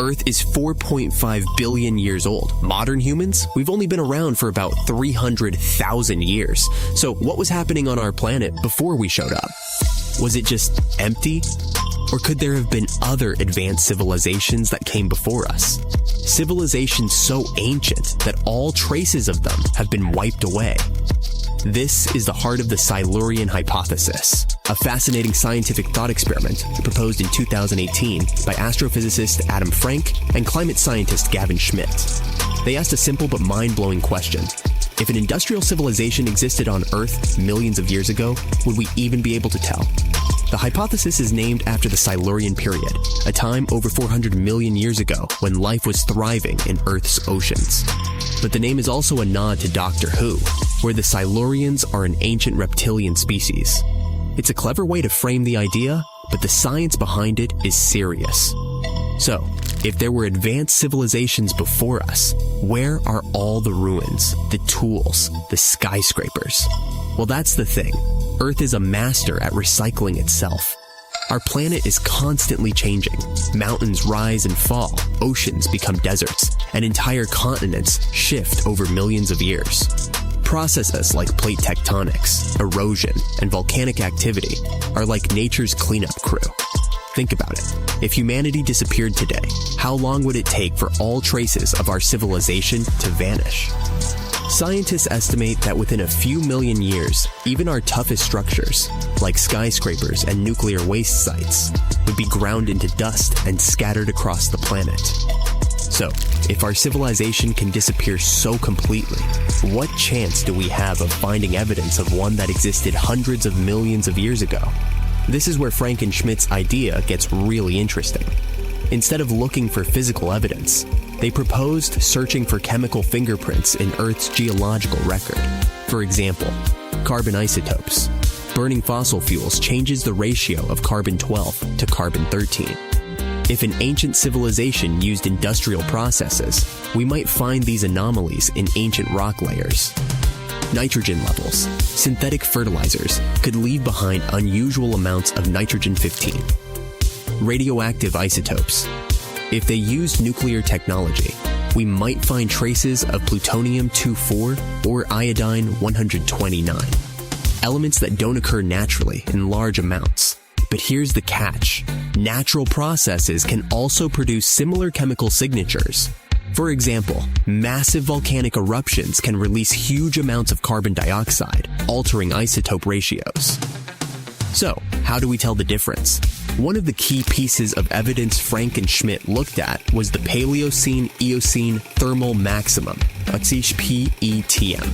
Earth is 4.5 billion years old. Modern humans, we've only been around for about 300,000 years. So what was happening on our planet before we showed up? Was it just empty? Or could there have been other advanced civilizations that came before us? Civilizations so ancient that all traces of them have been wiped away. This is the heart of the Silurian hypothesis, a fascinating scientific thought experiment proposed in 2018 by astrophysicist Adam Frank and climate scientist Gavin Schmidt. They asked a simple but mind-blowing question. If an industrial civilization existed on Earth millions of years ago, would we even be able to tell? The hypothesis is named after the Silurian period, a time over 400 million years ago when life was thriving in Earth's oceans. But the name is also a nod to Doctor Who, where the Silurians are an ancient reptilian species. It's a clever way to frame the idea, but the science behind it is serious. So, if there were advanced civilizations before us, where are all the ruins, the tools, the skyscrapers? Well, that's the thing. Earth is a master at recycling itself. Our planet is constantly changing. Mountains rise and fall, oceans become deserts, and entire continents shift over millions of years. Processes like plate tectonics, erosion, and volcanic activity are like nature's cleanup crew. Think about it. If humanity disappeared today, how long would it take for all traces of our civilization to vanish? Scientists estimate that within a few million years, even our toughest structures, like skyscrapers and nuclear waste sites, would be ground into dust and scattered across the planet. So, if our civilization can disappear so completely, what chance do we have of finding evidence of one that existed hundreds of millions of years ago? This is where Frank and Schmidt's idea gets really interesting. Instead of looking for physical evidence, they proposed searching for chemical fingerprints in Earth's geological record. For example, carbon isotopes. Burning fossil fuels changes the ratio of carbon-12 to carbon-13. If an ancient civilization used industrial processes, we might find these anomalies in ancient rock layers. Nitrogen levels. Synthetic fertilizers could leave behind unusual amounts of nitrogen-15. Radioactive isotopes. If they used nuclear technology, we might find traces of plutonium-24 or iodine-129. Elements that don't occur naturally in large amounts. But here's the catch. Natural processes can also produce similar chemical signatures. For example, massive volcanic eruptions can release huge amounts of carbon dioxide, altering isotope ratios. So, how do we tell the difference? One of the key pieces of evidence Frank and Schmidt looked at was the Paleocene-Eocene thermal maximum, PETM,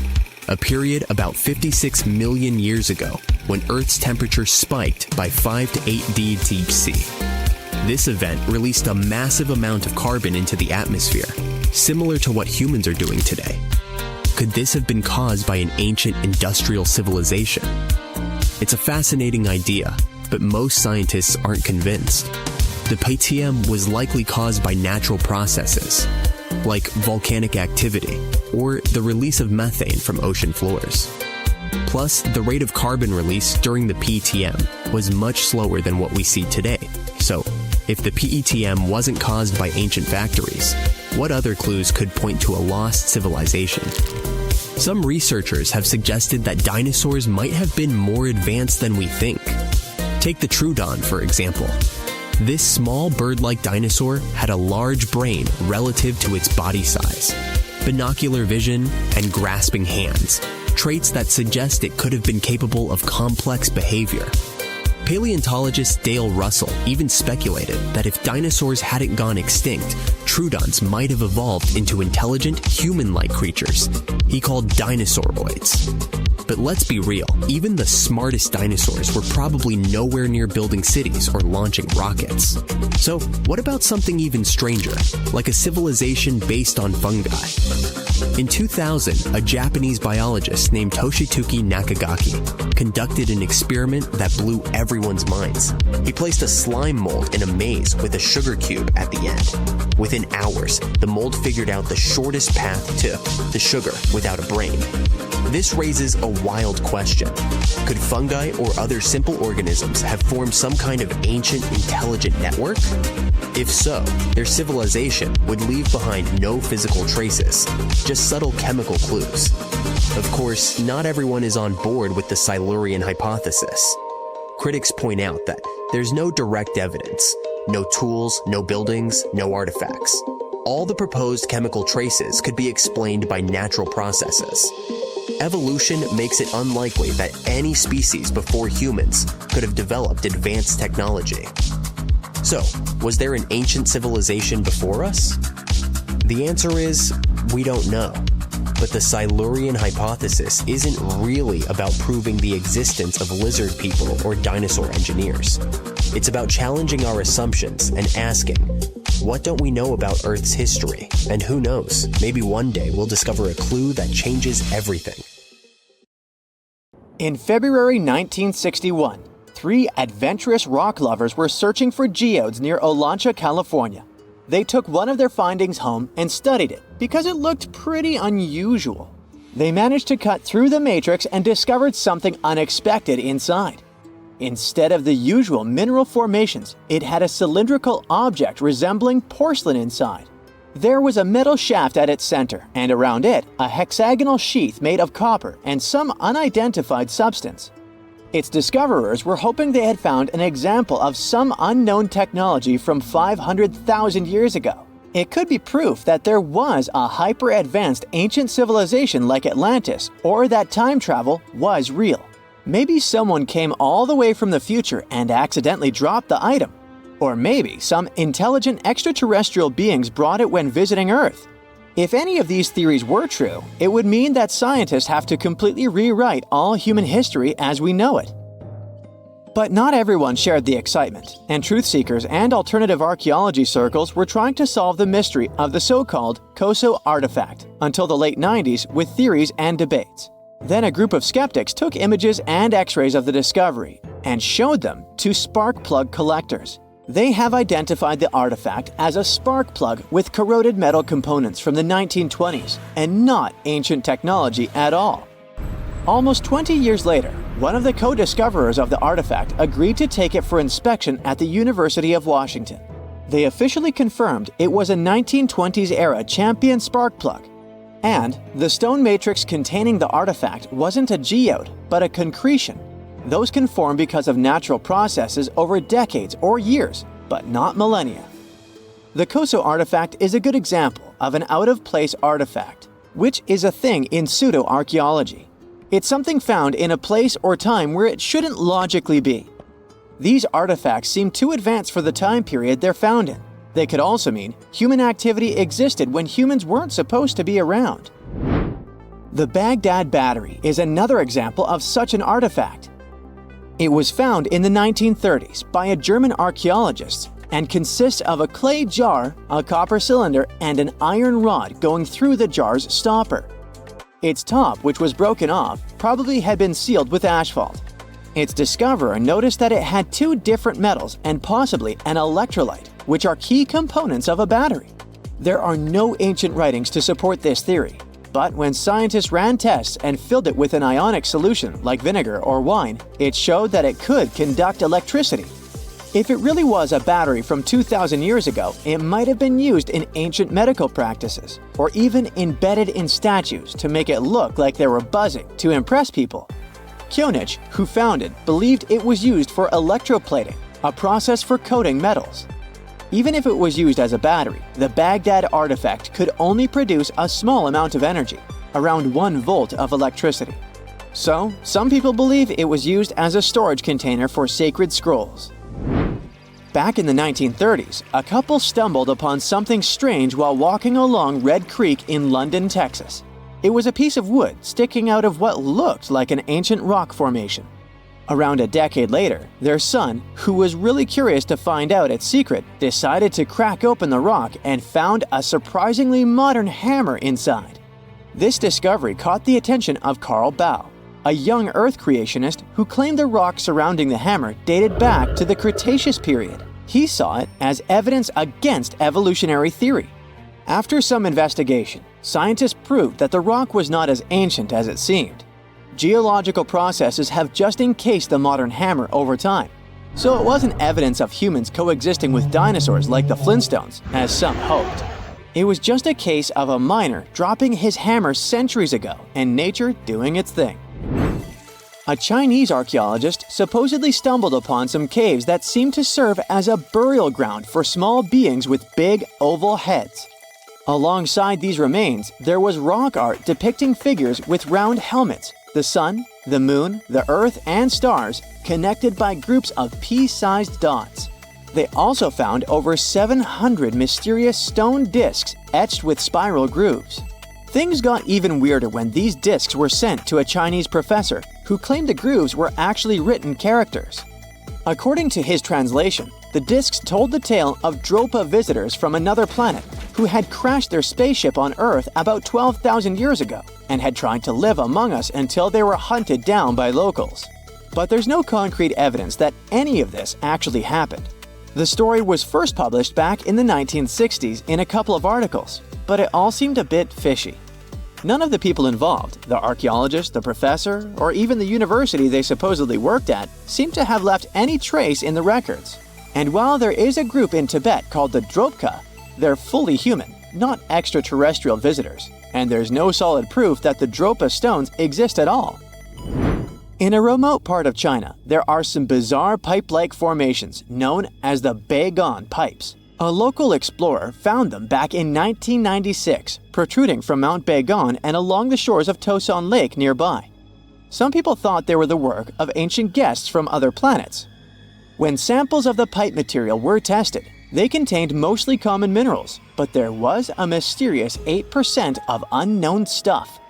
a period about 56 million years ago when Earth's temperature spiked by 5 to 8 deep sea. This event released a massive amount of carbon into the atmosphere, similar to what humans are doing today. Could this have been caused by an ancient industrial civilization? It's a fascinating idea, but most scientists aren't convinced. The PETM was likely caused by natural processes, like volcanic activity or the release of methane from ocean floors. Plus, the rate of carbon release during the PETM was much slower than what we see today. So, if the PETM wasn't caused by ancient factories, what other clues could point to a lost civilization? Some researchers have suggested that dinosaurs might have been more advanced than we think. Take the Troodon, for example. This small bird-like dinosaur had a large brain relative to its body size, binocular vision, and grasping hands, traits that suggest it could have been capable of complex behavior. Paleontologist Dale Russell even speculated that if dinosaurs hadn't gone extinct, Troodons might have evolved into intelligent, human-like creatures he called dinosauroids. But let's be real, even the smartest dinosaurs were probably nowhere near building cities or launching rockets. So, what about something even stranger, like a civilization based on fungi? In 2000, a Japanese biologist named Toshituki Nakagaki conducted an experiment that blew everyone's minds. He placed a slime mold in a maze with a sugar cube at the end. Within hours, the mold figured out the shortest path to the sugar without a brain. This raises a wild question. Could fungi or other simple organisms have formed some kind of ancient intelligent network? If so, their civilization would leave behind no physical traces, just subtle chemical clues. Of course, not everyone is on board with the Silurian hypothesis. Critics point out that there's no direct evidence, no tools, no buildings, no artifacts. All the proposed chemical traces could be explained by natural processes. Evolution makes it unlikely that any species before humans could have developed advanced technology. So, was there an ancient civilization before us? The answer is, we don't know. But the Silurian hypothesis isn't really about proving the existence of lizard people or dinosaur engineers. It's about challenging our assumptions and asking, what don't we know about Earth's history? And who knows, maybe one day we'll discover a clue that changes everything. In February 1961, 3 adventurous rock lovers were searching for geodes near Olancha, California. They took one of their findings home and studied it because it looked pretty unusual. They managed to cut through the matrix and discovered something unexpected inside. Instead of the usual mineral formations, it had a cylindrical object resembling porcelain inside. There was a metal shaft at its center, and around it, a hexagonal sheath made of copper and some unidentified substance. Its discoverers were hoping they had found an example of some unknown technology from 500,000 years ago. It could be proof that there was a hyper-advanced ancient civilization like Atlantis, or that time travel was real. Maybe someone came all the way from the future and accidentally dropped the item. Or maybe some intelligent extraterrestrial beings brought it when visiting Earth. If any of these theories were true, it would mean that scientists have to completely rewrite all human history as we know it. But not everyone shared the excitement, and truth seekers and alternative archaeology circles were trying to solve the mystery of the so-called Koso artifact until the late 90s with theories and debates. Then a group of skeptics took images and x-rays of the discovery and showed them to spark plug collectors. They have identified the artifact as a spark plug with corroded metal components from the 1920s and not ancient technology at all. Almost 20 years later, one of the co-discoverers of the artifact agreed to take it for inspection at the University of Washington. They officially confirmed it was a 1920s-era champion spark plug. And the stone matrix containing the artifact wasn't a geode, but a concretion. Those can form because of natural processes over decades or years, but not millennia. The Koso artifact is a good example of an out-of-place artifact, which is a thing in pseudo-archaeology. It's something found in a place or time where it shouldn't logically be. These artifacts seem too advanced for the time period they're found in. They could also mean human activity existed when humans weren't supposed to be around. The Baghdad Battery is another example of such an artifact. It was found in the 1930s by a German archaeologist and consists of a clay jar, a copper cylinder, and an iron rod going through the jar's stopper. Its top, which was broken off, probably had been sealed with asphalt. Its discoverer noticed that it had 2 different metals and possibly an electrolyte, which are key components of a battery. There are no ancient writings to support this theory, but when scientists ran tests and filled it with an ionic solution like vinegar or wine, it showed that it could conduct electricity. If it really was a battery from 2,000 years ago, it might have been used in ancient medical practices, or even embedded in statues to make it look like they were buzzing to impress people. Kionich, who found it, believed it was used for electroplating, a process for coating metals. Even if it was used as a battery, the Baghdad artifact could only produce a small amount of energy, around 1 volt of electricity. So, some people believe it was used as a storage container for sacred scrolls. Back in the 1930s, a couple stumbled upon something strange while walking along Red Creek in London, Texas. It was a piece of wood sticking out of what looked like an ancient rock formation. Around a decade later, their son, who was really curious to find out its secret, decided to crack open the rock and found a surprisingly modern hammer inside. This discovery caught the attention of Carl Bau, a young Earth creationist who claimed the rock surrounding the hammer dated back to the Cretaceous period. He saw it as evidence against evolutionary theory. After some investigation, scientists proved that the rock was not as ancient as it seemed. Geological processes have just encased the modern hammer over time, so it wasn't evidence of humans coexisting with dinosaurs like the Flintstones, as some hoped. It was just a case of a miner dropping his hammer centuries ago and nature doing its thing. A Chinese archaeologist supposedly stumbled upon some caves that seemed to serve as a burial ground for small beings with big, oval heads. Alongside these remains, there was rock art depicting figures with round helmets, the sun, the moon, the earth, and stars connected by groups of pea-sized dots. They also found over 700 mysterious stone discs etched with spiral grooves. Things got even weirder when these discs were sent to a Chinese professor who claimed the grooves were actually written characters. According to his translation, the discs told the tale of Dropa visitors from another planet who had crashed their spaceship on Earth about 12,000 years ago and had tried to live among us until they were hunted down by locals. But there's no concrete evidence that any of this actually happened. The story was first published back in the 1960s in a couple of articles, but it all seemed a bit fishy. None of the people involved, the archaeologist, the professor, or even the university they supposedly worked at, seemed to have left any trace in the records. And while there is a group in Tibet called the Dropa, they're fully human, not extraterrestrial visitors, and there's no solid proof that the Dropa stones exist at all. In a remote part of China, there are some bizarre pipe-like formations known as the Baigong pipes. A local explorer found them back in 1996, protruding from Mount Baigong and along the shores of Tosan Lake nearby. Some people thought they were the work of ancient guests from other planets. When samples of the pipe material were tested, they contained mostly common minerals, but there was a mysterious 8% of unknown stuff.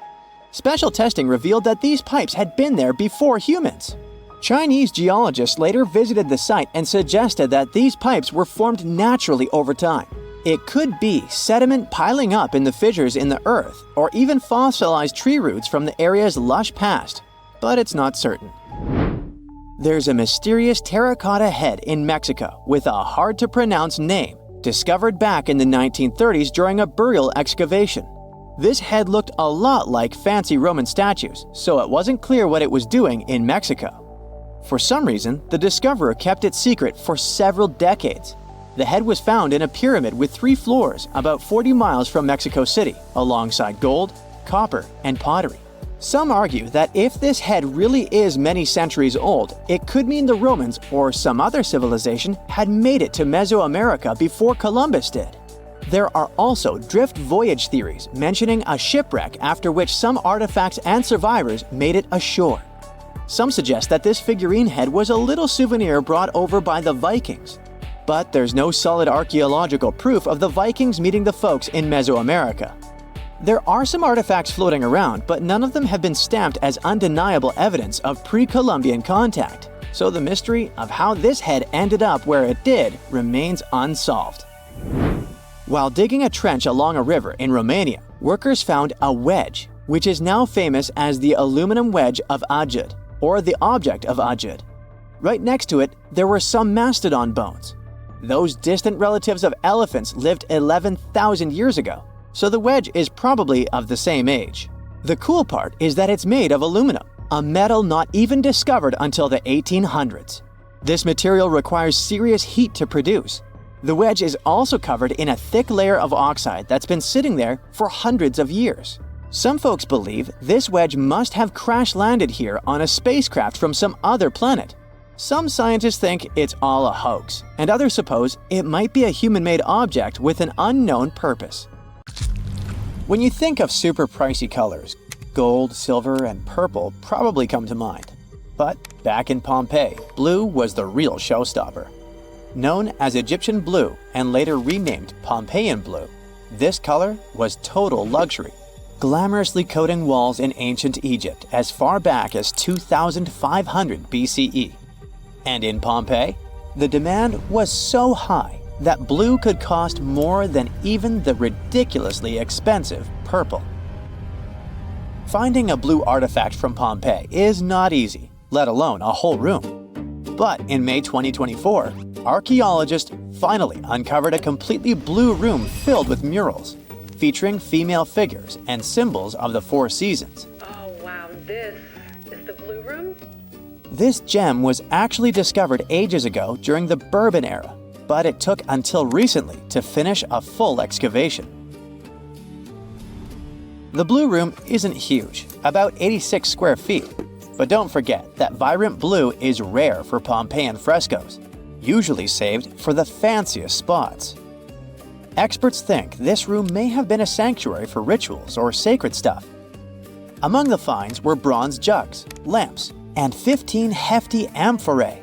Special testing revealed that these pipes had been there before humans. Chinese geologists later visited the site and suggested that these pipes were formed naturally over time. It could be sediment piling up in the fissures in the earth, or even fossilized tree roots from the area's lush past, but it's not certain. There's a mysterious terracotta head in Mexico with a hard-to-pronounce name, discovered back in the 1930s during a burial excavation. This head looked a lot like fancy Roman statues, so it wasn't clear what it was doing in Mexico. For some reason, the discoverer kept it secret for several decades. The head was found in a pyramid with 3 floors about 40 miles from Mexico City, alongside gold, copper, and pottery. Some argue that if this head really is many centuries old, it could mean the Romans or some other civilization had made it to Mesoamerica before Columbus did. There are also drift voyage theories mentioning a shipwreck after which some artifacts and survivors made it ashore. Some suggest that this figurine head was a little souvenir brought over by the Vikings. But there's no solid archaeological proof of the Vikings meeting the folks in Mesoamerica. There are some artifacts floating around, but none of them have been stamped as undeniable evidence of pre-Columbian contact. So the mystery of how this head ended up where it did remains unsolved. While digging a trench along a river in Romania, workers found a wedge, which is now famous as the aluminum wedge of Ajud, or the object of Ajud. Right next to it, there were some mastodon bones. Those distant relatives of elephants lived 11,000 years ago, so the wedge is probably of the same age. The cool part is that it's made of aluminum, a metal not even discovered until the 1800s. This material requires serious heat to produce. The wedge is also covered in a thick layer of oxide that's been sitting there for hundreds of years. Some folks believe this wedge must have crash-landed here on a spacecraft from some other planet. Some scientists think it's all a hoax, and others suppose it might be a human-made object with an unknown purpose. When you think of super pricey colors, gold, silver, and purple probably come to mind. But back in Pompeii, blue was the real showstopper. Known as Egyptian blue and later renamed Pompeian blue, this color was total luxury, glamorously coating walls in ancient Egypt as far back as 2500 BCE. And in Pompeii, the demand was so high that blue could cost more than even the ridiculously expensive purple. Finding a blue artifact from Pompeii is not easy, let alone a whole room. But in May 2024, archaeologists finally uncovered a completely blue room filled with murals, featuring female figures and symbols of the 4 seasons. Oh wow, this the Blue Room? This gem was actually discovered ages ago during the Bourbon era, but it took until recently to finish a full excavation. The Blue Room isn't huge, about 86 square feet, but don't forget that vibrant blue is rare for Pompeian frescoes, usually saved for the fanciest spots. Experts think this room may have been a sanctuary for rituals or sacred stuff. Among the finds were bronze jugs, lamps, and 15 hefty amphorae.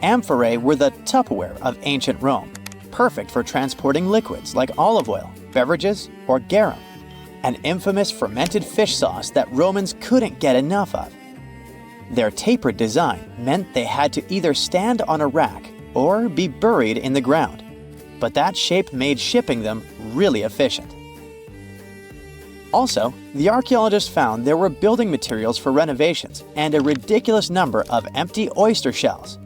Amphorae were the Tupperware of ancient Rome, perfect for transporting liquids like olive oil, beverages, or garum, an infamous fermented fish sauce that Romans couldn't get enough of. Their tapered design meant they had to either stand on a rack or be buried in the ground, but that shape made shipping them really efficient. Also, the archaeologists found there were building materials for renovations and a ridiculous number of empty oyster shells.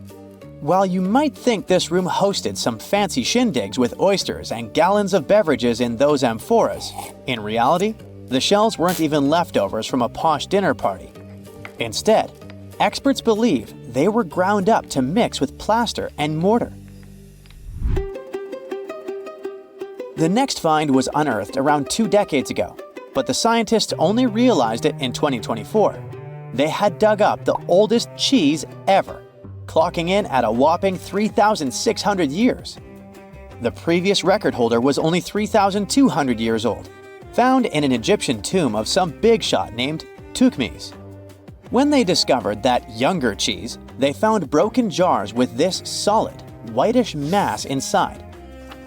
While you might think this room hosted some fancy shindigs with oysters and gallons of beverages in those amphoras, in reality, the shells weren't even leftovers from a posh dinner party. Instead, experts believe they were ground up to mix with plaster and mortar. The next find was unearthed around 2 decades ago, but the scientists only realized it in 2024. They had dug up the oldest cheese ever, clocking in at a whopping 3,600 years. The previous record holder was only 3,200 years old, found in an Egyptian tomb of some big shot named Thutmose. When they discovered that younger cheese, they found broken jars with this solid, whitish mass inside.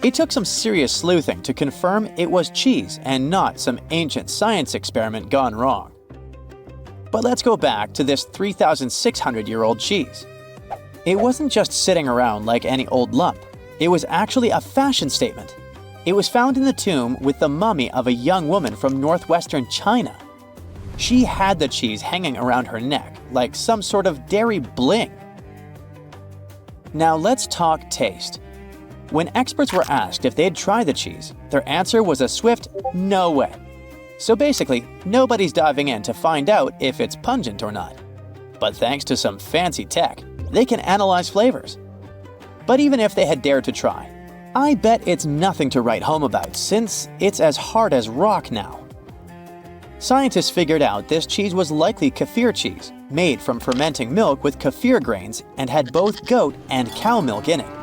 It took some serious sleuthing to confirm it was cheese and not some ancient science experiment gone wrong. But let's go back to this 3,600-year-old cheese. It wasn't just sitting around like any old lump. It was actually a fashion statement. It was found in the tomb with the mummy of a young woman from northwestern China. She had the cheese hanging around her neck like some sort of dairy bling. Now let's talk taste. When experts were asked if they'd try the cheese, their answer was a swift no way. So basically, nobody's diving in to find out if it's pungent or not. But thanks to some fancy tech, they can analyze flavors. But even if they had dared to try, I bet it's nothing to write home about since it's as hard as rock now. Scientists figured out this cheese was likely kefir cheese, made from fermenting milk with kefir grains and had both goat and cow milk in it.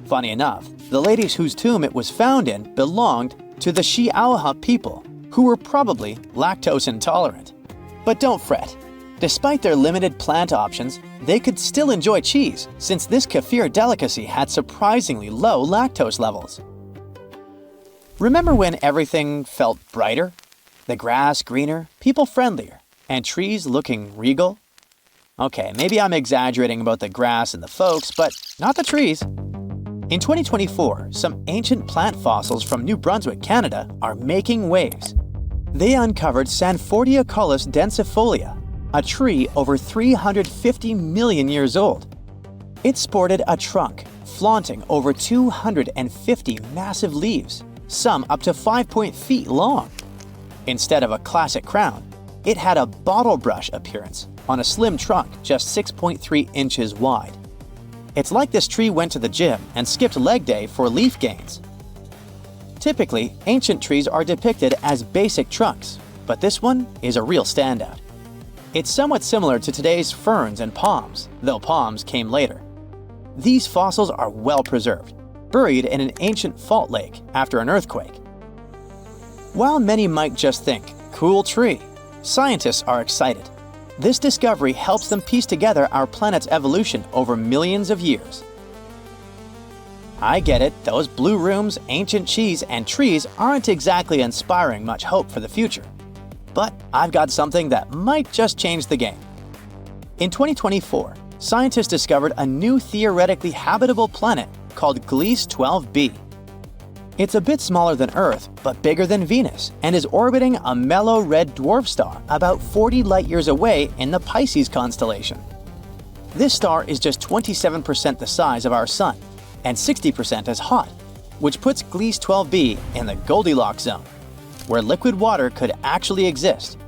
Funny enough, the ladies whose tomb it was found in belonged to the Shi'auha people, who were probably lactose intolerant. But don't fret. Despite their limited plant options, they could still enjoy cheese, since this kefir delicacy had surprisingly low lactose levels. Remember when everything felt brighter? The grass greener, people friendlier, and trees looking regal? Okay, maybe I'm exaggerating about the grass and the folks, but not the trees. In 2024, some ancient plant fossils from New Brunswick, Canada, are making waves. They uncovered Sanfordiaculus densifolia, a tree over 350 million years old. It sported a trunk, flaunting over 250 massive leaves, some up to 5 feet long. Instead of a classic crown, it had a bottle brush appearance on a slim trunk just 6.3 inches wide. It's like this tree went to the gym and skipped leg day for leaf gains. Typically, ancient trees are depicted as basic trunks, but this one is a real standout. It's somewhat similar to today's ferns and palms, though palms came later. These fossils are well preserved, buried in an ancient fault lake after an earthquake. While many might just think, cool tree, scientists are excited. This discovery helps them piece together our planet's evolution over millions of years. I get it, those blue rooms, ancient cheese, and trees aren't exactly inspiring much hope for the future. But I've got something that might just change the game. In 2024, scientists discovered a new theoretically habitable planet called Gliese 12b. It's a bit smaller than Earth, but bigger than Venus, and is orbiting a mellow red dwarf star about 40 light-years away in the Pisces constellation. This star is just 27% the size of our Sun, and 60% as hot, which puts Gliese 12b in the Goldilocks zone, where liquid water could actually exist.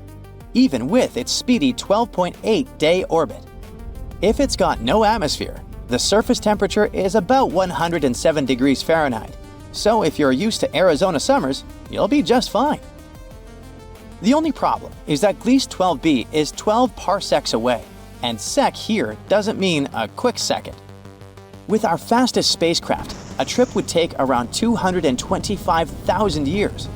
even with its speedy 12.8-day orbit. If it's got no atmosphere, the surface temperature is about 107 degrees Fahrenheit, so if you're used to Arizona summers, you'll be just fine. The only problem is that Gliese 12b is 12 parsecs away, and sec here doesn't mean a quick second. With our fastest spacecraft, a trip would take around 225,000 years.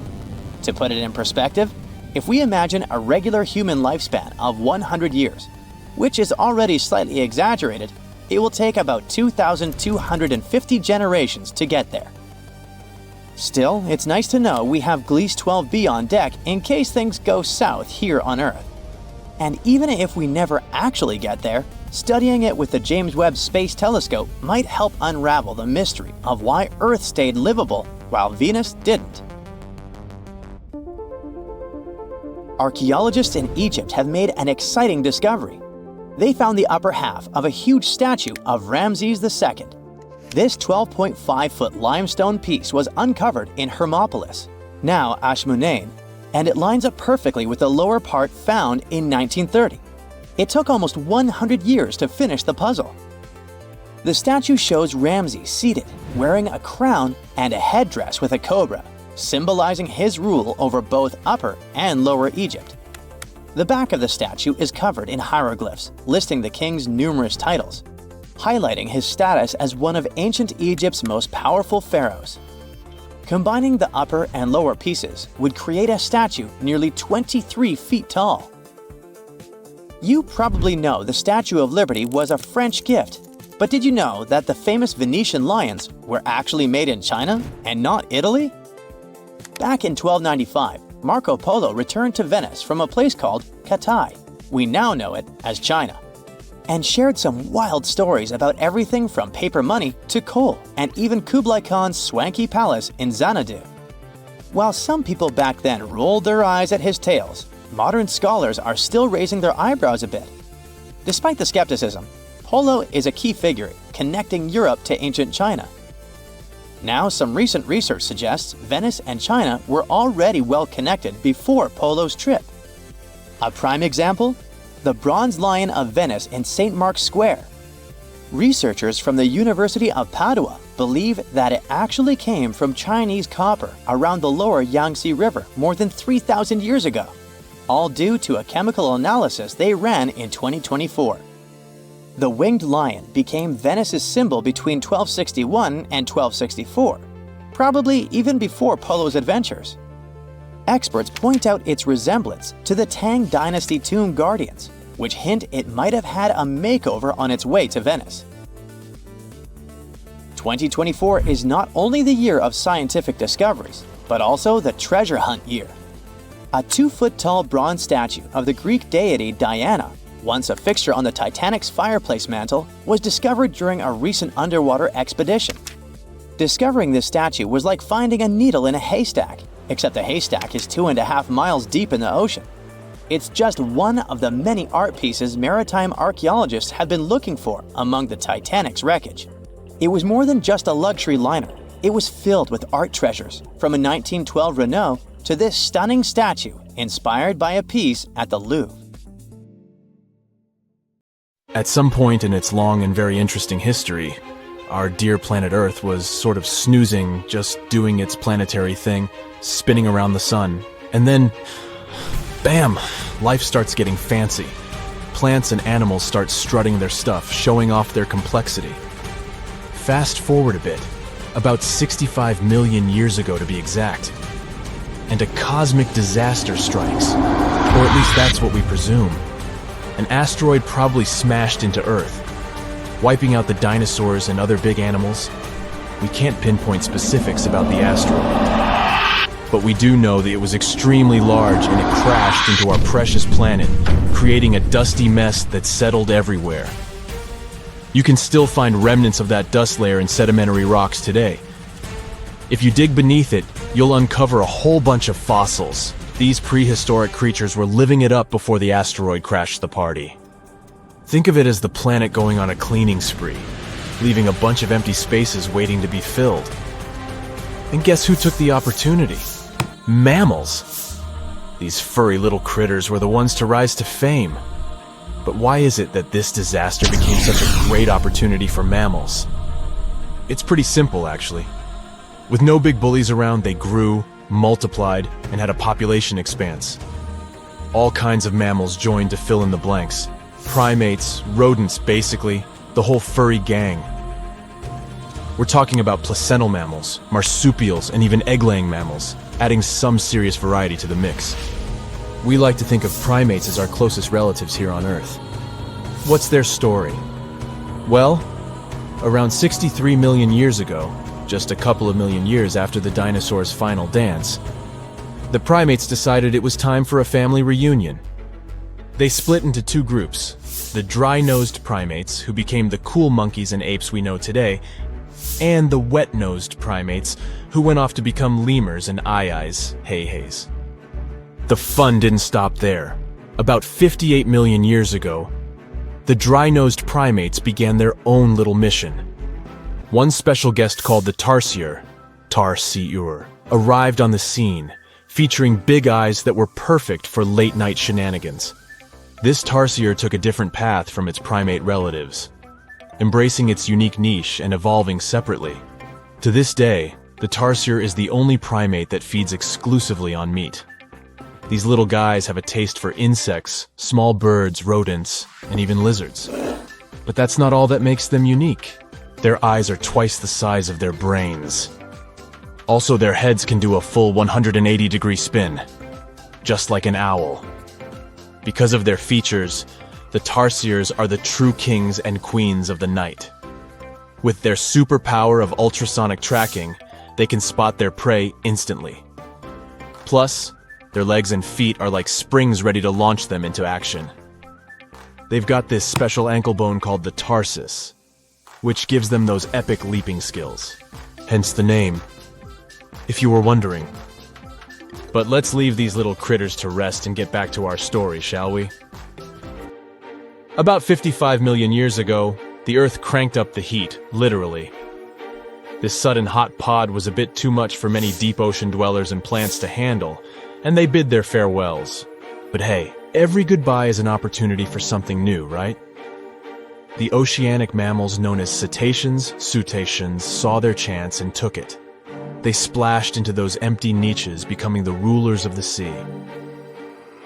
To put it in perspective, if we imagine a regular human lifespan of 100 years, which is already slightly exaggerated, it will take about 2,250 generations to get there. Still, it's nice to know we have Gliese 12b on deck in case things go south here on Earth. And even if we never actually get there, studying it with the James Webb Space Telescope might help unravel the mystery of why Earth stayed livable while Venus didn't. Archaeologists in Egypt have made an exciting discovery. They found the upper half of a huge statue of Ramses II. This 12.5-foot limestone piece was uncovered in Hermopolis, now Ashmounein, and it lines up perfectly with the lower part found in 1930. It took almost 100 years to finish the puzzle. The statue shows Ramses seated, wearing a crown and a headdress with a cobra, symbolizing his rule over both Upper and Lower Egypt. The back of the statue is covered in hieroglyphs, listing the king's numerous titles, highlighting his status as one of ancient Egypt's most powerful pharaohs. Combining the upper and lower pieces would create a statue nearly 23 feet tall. You probably know the Statue of Liberty was a French gift, but did you know that the famous Venetian lions were actually made in China and not Italy? Back in 1295, Marco Polo returned to Venice from a place called Cathay, we now know it as China, and shared some wild stories about everything from paper money to coal and even Kublai Khan's swanky palace in Xanadu. While some people back then rolled their eyes at his tales, modern scholars are still raising their eyebrows a bit. Despite the skepticism, Polo is a key figure connecting Europe to ancient China. Now, some recent research suggests Venice and China were already well connected before Polo's trip. A prime example? The Bronze Lion of Venice in St. Mark's Square. Researchers from the University of Padua believe that it actually came from Chinese copper around the lower Yangtze River more than 3,000 years ago, all due to a chemical analysis they ran in 2024. The winged lion became Venice's symbol between 1261 and 1264, probably even before Polo's adventures. Experts point out its resemblance to the Tang Dynasty tomb guardians, which hint it might have had a makeover on its way to Venice. 2024 is not only the year of scientific discoveries, but also the treasure hunt year. A 2-foot-tall bronze statue of the Greek deity Diana, once a fixture on the Titanic's fireplace mantle, was discovered during a recent underwater expedition. Discovering this statue was like finding a needle in a haystack, except the haystack is 2.5 miles deep in the ocean. It's just one of the many art pieces maritime archaeologists have been looking for among the Titanic's wreckage. It was more than just a luxury liner. It was filled with art treasures, from a 1912 Renault to this stunning statue inspired by a piece at the Louvre. At some point in its long and very interesting history, our dear planet Earth was sort of snoozing, just doing its planetary thing, spinning around the sun. And then, bam! Life starts getting fancy. Plants and animals start strutting their stuff, showing off their complexity. Fast forward a bit, about 65 million years ago to be exact, and a cosmic disaster strikes. Or at least that's what we presume. An asteroid probably smashed into Earth, wiping out the dinosaurs and other big animals. We can't pinpoint specifics about the asteroid, but we do know that it was extremely large and it crashed into our precious planet, creating a dusty mess that settled everywhere. You can still find remnants of that dust layer in sedimentary rocks today. If you dig beneath it, you'll uncover a whole bunch of fossils. These prehistoric creatures were living it up before the asteroid crashed the party. Think of it as the planet going on a cleaning spree, leaving a bunch of empty spaces waiting to be filled. And guess who took the opportunity? Mammals! These furry little critters were the ones to rise to fame. But why is it that this disaster became such a great opportunity for mammals? It's pretty simple, actually. With no big bullies around, they grew, multiplied, and had a population expanse. All kinds of mammals joined to fill in the blanks. Primates, rodents, basically, the whole furry gang. We're talking about placental mammals, marsupials, and even egg-laying mammals, adding some serious variety to the mix. We like to think of primates as our closest relatives here on Earth. What's their story? Well, around 63 million years ago, just a couple of million years after the dinosaurs' final dance, the primates decided it was time for a family reunion. They split into two groups, the dry-nosed primates, who became the cool monkeys and apes we know today, and the wet-nosed primates, who went off to become lemurs and aye-ayes, hey-hays. The fun didn't stop there. About 58 million years ago, the dry-nosed primates began their own little mission. One special guest called the tarsier, arrived on the scene, featuring big eyes that were perfect for late-night shenanigans. This tarsier took a different path from its primate relatives, embracing its unique niche and evolving separately. To this day, the tarsier is the only primate that feeds exclusively on meat. These little guys have a taste for insects, small birds, rodents, and even lizards. But that's not all that makes them unique. Their eyes are twice the size of their brains. Also, their heads can do a full 180-degree spin, just like an owl. Because of their features, the tarsiers are the true kings and queens of the night. With their superpower of ultrasonic tracking, they can spot their prey instantly. Plus, their legs and feet are like springs ready to launch them into action. They've got this special ankle bone called the tarsus, which gives them those epic leaping skills. Hence the name, if you were wondering. But let's leave these little critters to rest and get back to our story, shall we? About 55 million years ago, the Earth cranked up the heat, literally. This sudden hot pod was a bit too much for many deep ocean dwellers and plants to handle, and they bid their farewells. But hey, every goodbye is an opportunity for something new, right? The oceanic mammals known as cetaceans, saw their chance and took it. They splashed into those empty niches, becoming the rulers of the sea.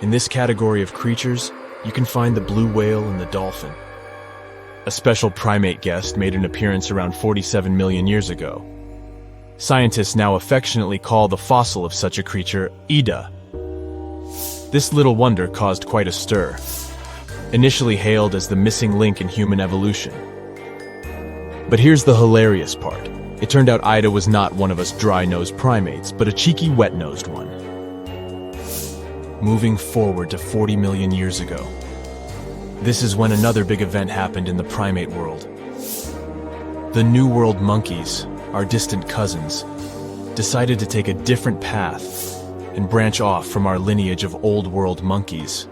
In this category of creatures, you can find the blue whale and the dolphin. A special primate guest made an appearance around 47 million years ago. Scientists now affectionately call the fossil of such a creature Ida. This little wonder caused quite a stir, initially hailed as the missing link in human evolution. But here's the hilarious part. It turned out Ida was not one of us dry-nosed primates, but a cheeky wet-nosed one. Moving forward to 40 million years ago. This is when another big event happened in the primate world. The New World monkeys, our distant cousins, decided to take a different path and branch off from our lineage of Old World monkeys.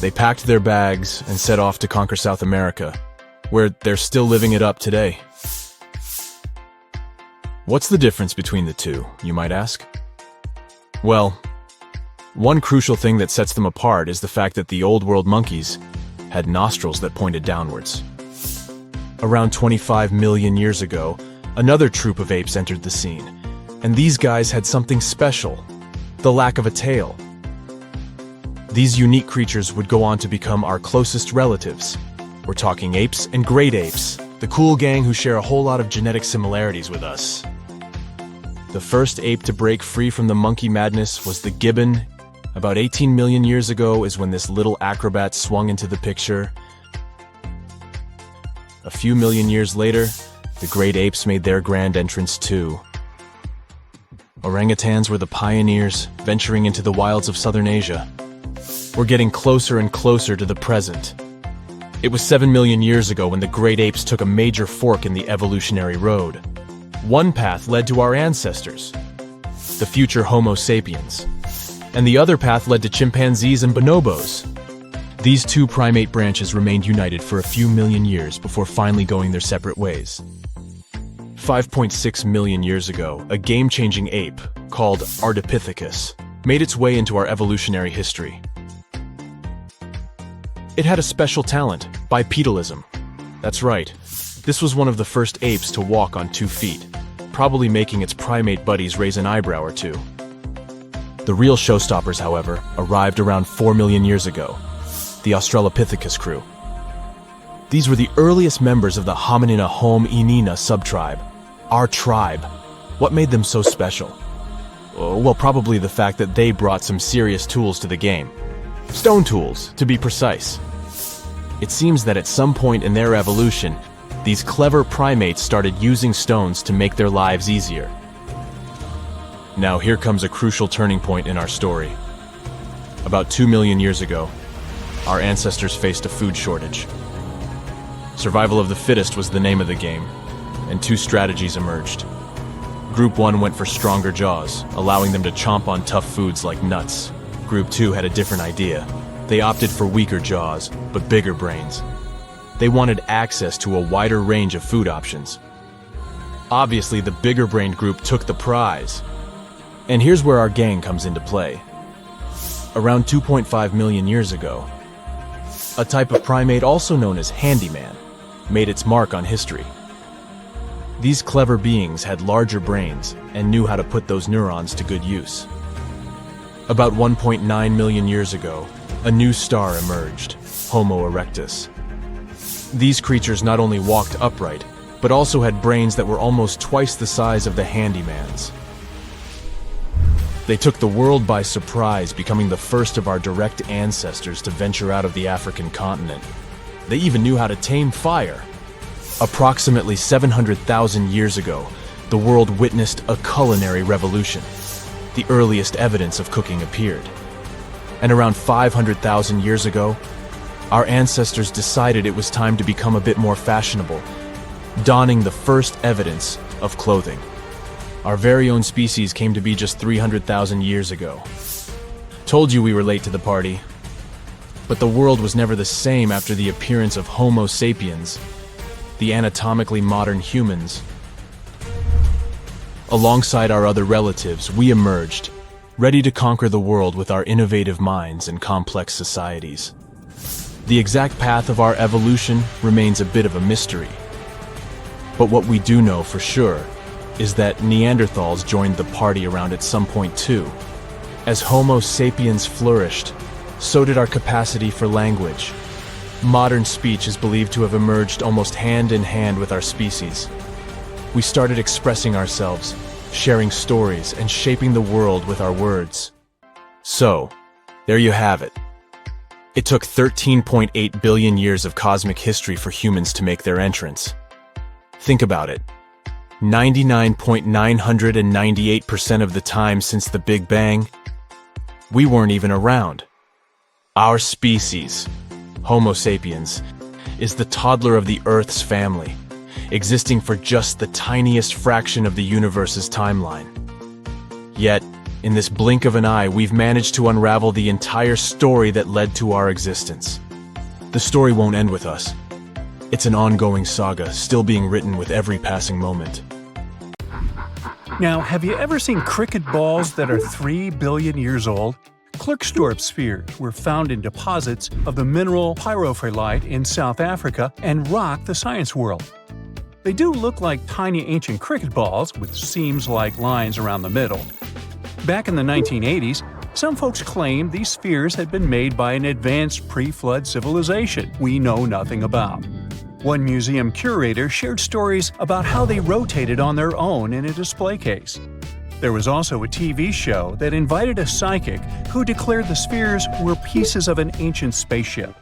They packed their bags and set off to conquer South America, where they're still living it up today. What's the difference between the two, you might ask? Well, one crucial thing that sets them apart is the fact that the Old World monkeys had nostrils that pointed downwards. Around 25 million years ago, another troop of apes entered the scene, and these guys had something special, the lack of a tail. These unique creatures would go on to become our closest relatives. We're talking apes and great apes, the cool gang who share a whole lot of genetic similarities with us. The first ape to break free from the monkey madness was the gibbon. About 18 million years ago is when this little acrobat swung into the picture. A few million years later, the great apes made their grand entrance too. Orangutans were the pioneers, venturing into the wilds of southern Asia. We're getting closer and closer to the present. It was 7 million years ago when the great apes took a major fork in the evolutionary road. One path led to our ancestors, the future Homo sapiens, and the other path led to chimpanzees and bonobos. These two primate branches remained united for a few million years before finally going their separate ways. 5.6 million years ago, a game-changing ape called Ardipithecus made its way into our evolutionary history. It had a special talent, bipedalism. That's right, this was one of the first apes to walk on 2 feet, probably making its primate buddies raise an eyebrow or two. The real showstoppers, however, arrived around 4 million years ago, the Australopithecus crew. These were the earliest members of the Hominina hominina subtribe, our tribe. What made them so special? Well, probably the fact that they brought some serious tools to the game. Stone tools, to be precise. It seems that at some point in their evolution, these clever primates started using stones to make their lives easier. Now here comes a crucial turning point in our story. About 2 million years ago, our ancestors faced a food shortage. Survival of the fittest was the name of the game, and 2 strategies emerged. Group 1 went for stronger jaws, allowing them to chomp on tough foods like nuts. Group 2 had a different idea. They opted for weaker jaws, but bigger brains. They wanted access to a wider range of food options. Obviously, the bigger-brained group took the prize. And here's where our gang comes into play. Around 2.5 million years ago, a type of primate also known as handyman made its mark on history. These clever beings had larger brains and knew how to put those neurons to good use. About 1.9 million years ago, a new star emerged, Homo erectus. These creatures not only walked upright, but also had brains that were almost twice the size of the handyman's. They took the world by surprise, becoming the first of our direct ancestors to venture out of the African continent. They even knew how to tame fire. Approximately 700,000 years ago, the world witnessed a culinary revolution. The earliest evidence of cooking appeared. And around 500,000 years ago, our ancestors decided it was time to become a bit more fashionable, donning the first evidence of clothing. Our very own species came to be just 300,000 years ago. Told you we were late to the party. But the world was never the same after the appearance of Homo sapiens, the anatomically modern humans. Alongside our other relatives, we emerged, ready to conquer the world with our innovative minds and complex societies. The exact path of our evolution remains a bit of a mystery. But what we do know for sure is that Neanderthals joined the party around at some point too. As Homo sapiens flourished, so did our capacity for language. Modern speech is believed to have emerged almost hand in hand with our species. We started expressing ourselves, sharing stories, and shaping the world with our words. So, there you have it. It took 13.8 billion years of cosmic history for humans to make their entrance. Think about it. 99.998% of the time since the Big Bang, we weren't even around. Our species, Homo sapiens, is the toddler of the Earth's family, existing for just the tiniest fraction of the universe's timeline. Yet, in this blink of an eye, we've managed to unravel the entire story that led to our existence. The story won't end with us. It's an ongoing saga, still being written with every passing moment. Now, have you ever seen cricket balls that are 3 billion years old? Klerksdorp spheres were found in deposits of the mineral pyrophyllite in South Africa and rocked the science world. They do look like tiny ancient cricket balls with seams-like lines around the middle. Back in the 1980s, some folks claimed these spheres had been made by an advanced pre-flood civilization we know nothing about. One museum curator shared stories about how they rotated on their own in a display case. There was also a TV show that invited a psychic who declared the spheres were pieces of an ancient spaceship.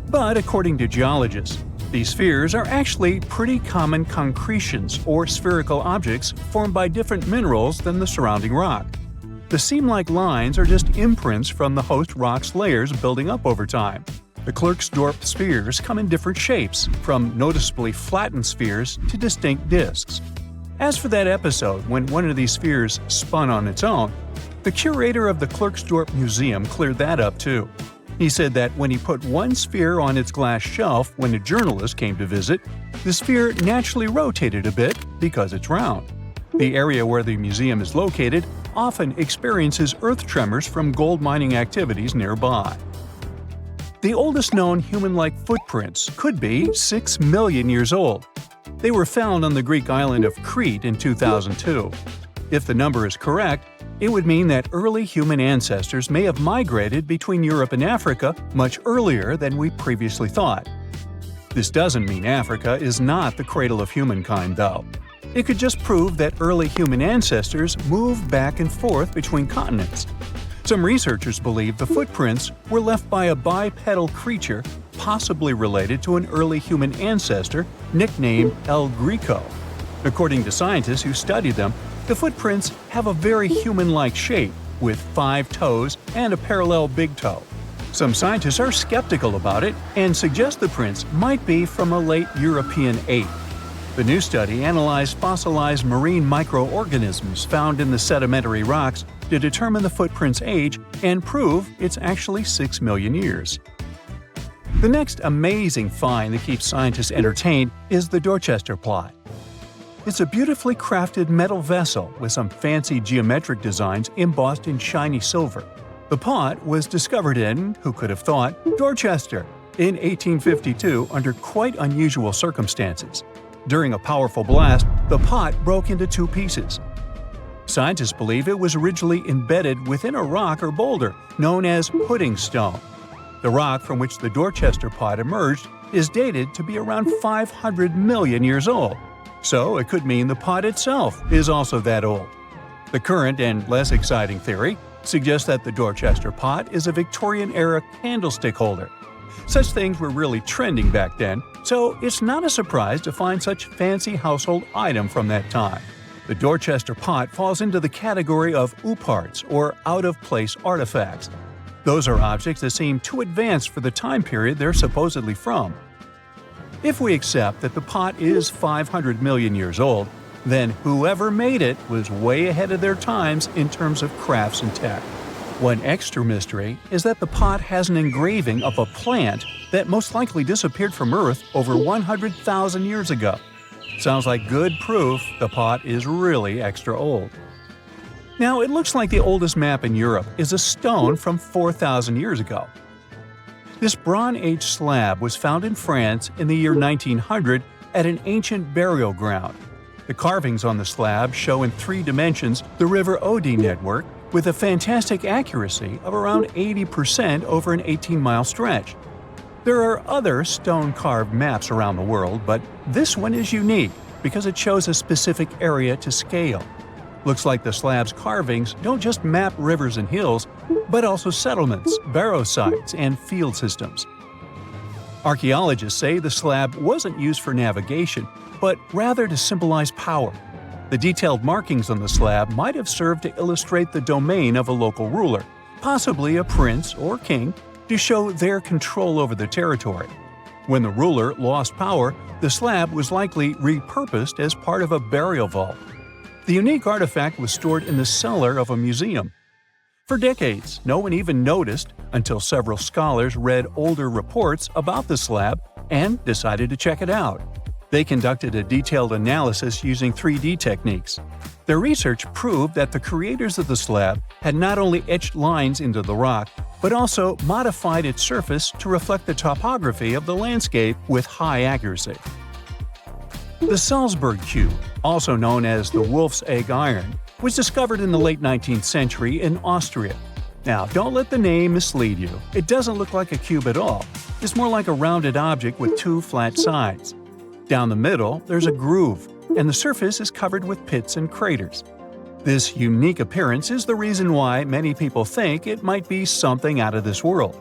But according to geologists, these spheres are actually pretty common concretions or spherical objects formed by different minerals than the surrounding rock. The seam-like lines are just imprints from the host rock's layers building up over time. The Klerksdorp spheres come in different shapes, from noticeably flattened spheres to distinct discs. As for that episode when one of these spheres spun on its own, the curator of the Klerksdorp Museum cleared that up too. He said that when he put one sphere on its glass shelf when a journalist came to visit, the sphere naturally rotated a bit because it's round. The area where the museum is located often experiences earth tremors from gold mining activities nearby. The oldest known human-like footprints could be 6 million years old. They were found on the Greek island of Crete in 2002. If the number is correct, it would mean that early human ancestors may have migrated between Europe and Africa much earlier than we previously thought. This doesn't mean Africa is not the cradle of humankind, though. It could just prove that early human ancestors moved back and forth between continents. Some researchers believe the footprints were left by a bipedal creature possibly related to an early human ancestor nicknamed El Greco. According to scientists who studied them, the footprints have a very human-like shape, with 5 toes and a parallel big toe. Some scientists are skeptical about it and suggest the prints might be from a late European ape. The new study analyzed fossilized marine microorganisms found in the sedimentary rocks to determine the footprint's age and prove it's actually 6 million years. The next amazing find that keeps scientists entertained is the Dorchester pot. It's a beautifully crafted metal vessel with some fancy geometric designs embossed in shiny silver. The pot was discovered in, who could have thought, Dorchester in 1852 under quite unusual circumstances. During a powerful blast, the pot broke into 2 pieces. Scientists believe it was originally embedded within a rock or boulder known as pudding stone. The rock from which the Dorchester pot emerged is dated to be around 500 million years old, so it could mean the pot itself is also that old. The current and less exciting theory suggests that the Dorchester pot is a Victorian-era candlestick holder. Such things were really trending back then, so it's not a surprise to find such fancy household item from that time. The Dorchester pot falls into the category of ooparts, or out-of-place artifacts. Those are objects that seem too advanced for the time period they're supposedly from. If we accept that the pot is 500 million years old, then whoever made it was way ahead of their times in terms of crafts and tech. One extra mystery is that the pot has an engraving of a plant that most likely disappeared from Earth over 100,000 years ago. Sounds like good proof the pot is really extra old. Now, it looks like the oldest map in Europe is a stone from 4,000 years ago. This Bronze Age slab was found in France in the year 1900 at an ancient burial ground. The carvings on the slab show in 3 dimensions the River Odey network with a fantastic accuracy of around 80% over an 18-mile stretch. There are other stone-carved maps around the world, but this one is unique because it shows a specific area to scale. Looks like the slab's carvings don't just map rivers and hills, but also settlements, barrow sites, and field systems. Archaeologists say the slab wasn't used for navigation, but rather to symbolize power. The detailed markings on the slab might have served to illustrate the domain of a local ruler, possibly a prince or king, to show their control over the territory. When the ruler lost power, the slab was likely repurposed as part of a burial vault. The unique artifact was stored in the cellar of a museum. For decades, no one even noticed until several scholars read older reports about the slab and decided to check it out. They conducted a detailed analysis using 3D techniques. Their research proved that the creators of the slab had not only etched lines into the rock, but also modified its surface to reflect the topography of the landscape with high accuracy. The Salzburg Cube, also known as the Wolf's Egg Iron, was discovered in the late 19th century in Austria. Now, don't let the name mislead you. It doesn't look like a cube at all. It's more like a rounded object with 2 flat sides. Down the middle, there's a groove, and the surface is covered with pits and craters. This unique appearance is the reason why many people think it might be something out of this world.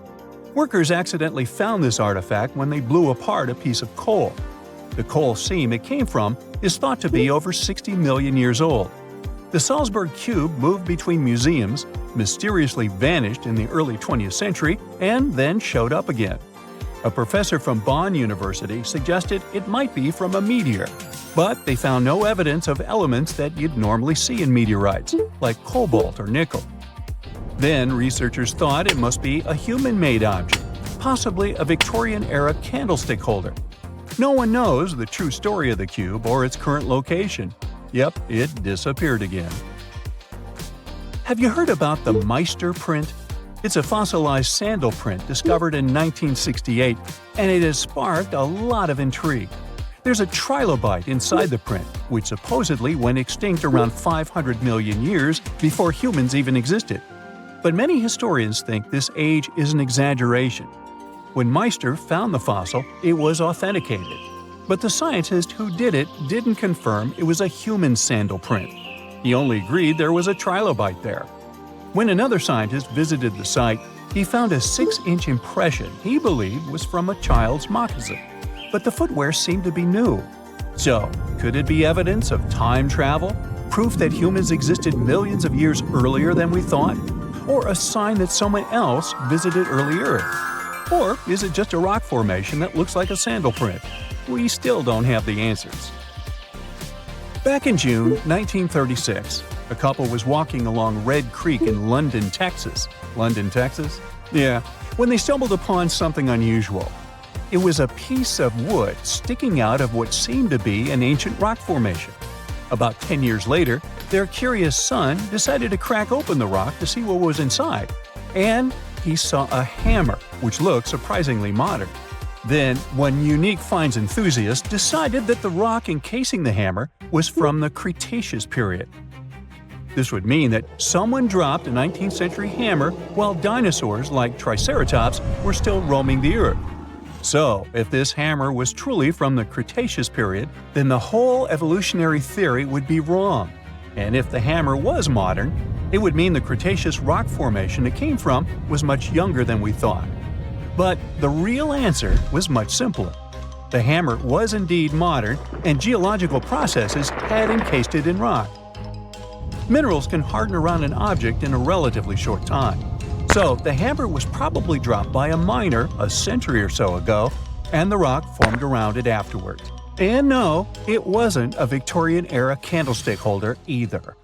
Workers accidentally found this artifact when they blew apart a piece of coal. The coal seam it came from is thought to be over 60 million years old. The Salzburg Cube moved between museums, mysteriously vanished in the early 20th century, and then showed up again. A professor from Bonn University suggested it might be from a meteor, but they found no evidence of elements that you'd normally see in meteorites, like cobalt or nickel. Then researchers thought it must be a human-made object, possibly a Victorian-era candlestick holder. No one knows the true story of the cube or its current location. Yep, it disappeared again. Have you heard about the Meister print? It's a fossilized sandal print discovered in 1968, and it has sparked a lot of intrigue. There's a trilobite inside the print, which supposedly went extinct around 500 million years before humans even existed. But many historians think this age is an exaggeration. When Meister found the fossil, it was authenticated. But the scientist who did it didn't confirm it was a human sandal print. He only agreed there was a trilobite there. When another scientist visited the site, he found a 6-inch impression he believed was from a child's moccasin. But the footwear seemed to be new. So, could it be evidence of time travel? Proof that humans existed millions of years earlier than we thought? Or a sign that someone else visited early Earth? Or is it just a rock formation that looks like a sandal print? We still don't have the answers. Back in June 1936, a couple was walking along Red Creek in London, Texas. London, Texas? Yeah, when they stumbled upon something unusual. It was a piece of wood sticking out of what seemed to be an ancient rock formation. About 10 years later, their curious son decided to crack open the rock to see what was inside. And he saw a hammer, which looked surprisingly modern. Then, one unique finds enthusiast decided that the rock encasing the hammer was from the Cretaceous period. This would mean that someone dropped a 19th century hammer while dinosaurs like Triceratops were still roaming the Earth. So, if this hammer was truly from the Cretaceous period, then the whole evolutionary theory would be wrong. And if the hammer was modern, it would mean the Cretaceous rock formation it came from was much younger than we thought. But the real answer was much simpler. The hammer was indeed modern, and geological processes had encased it in rock. Minerals can harden around an object in a relatively short time. So the hammer was probably dropped by a miner a century or so ago, and the rock formed around it afterward. And no, it wasn't a Victorian-era candlestick holder either.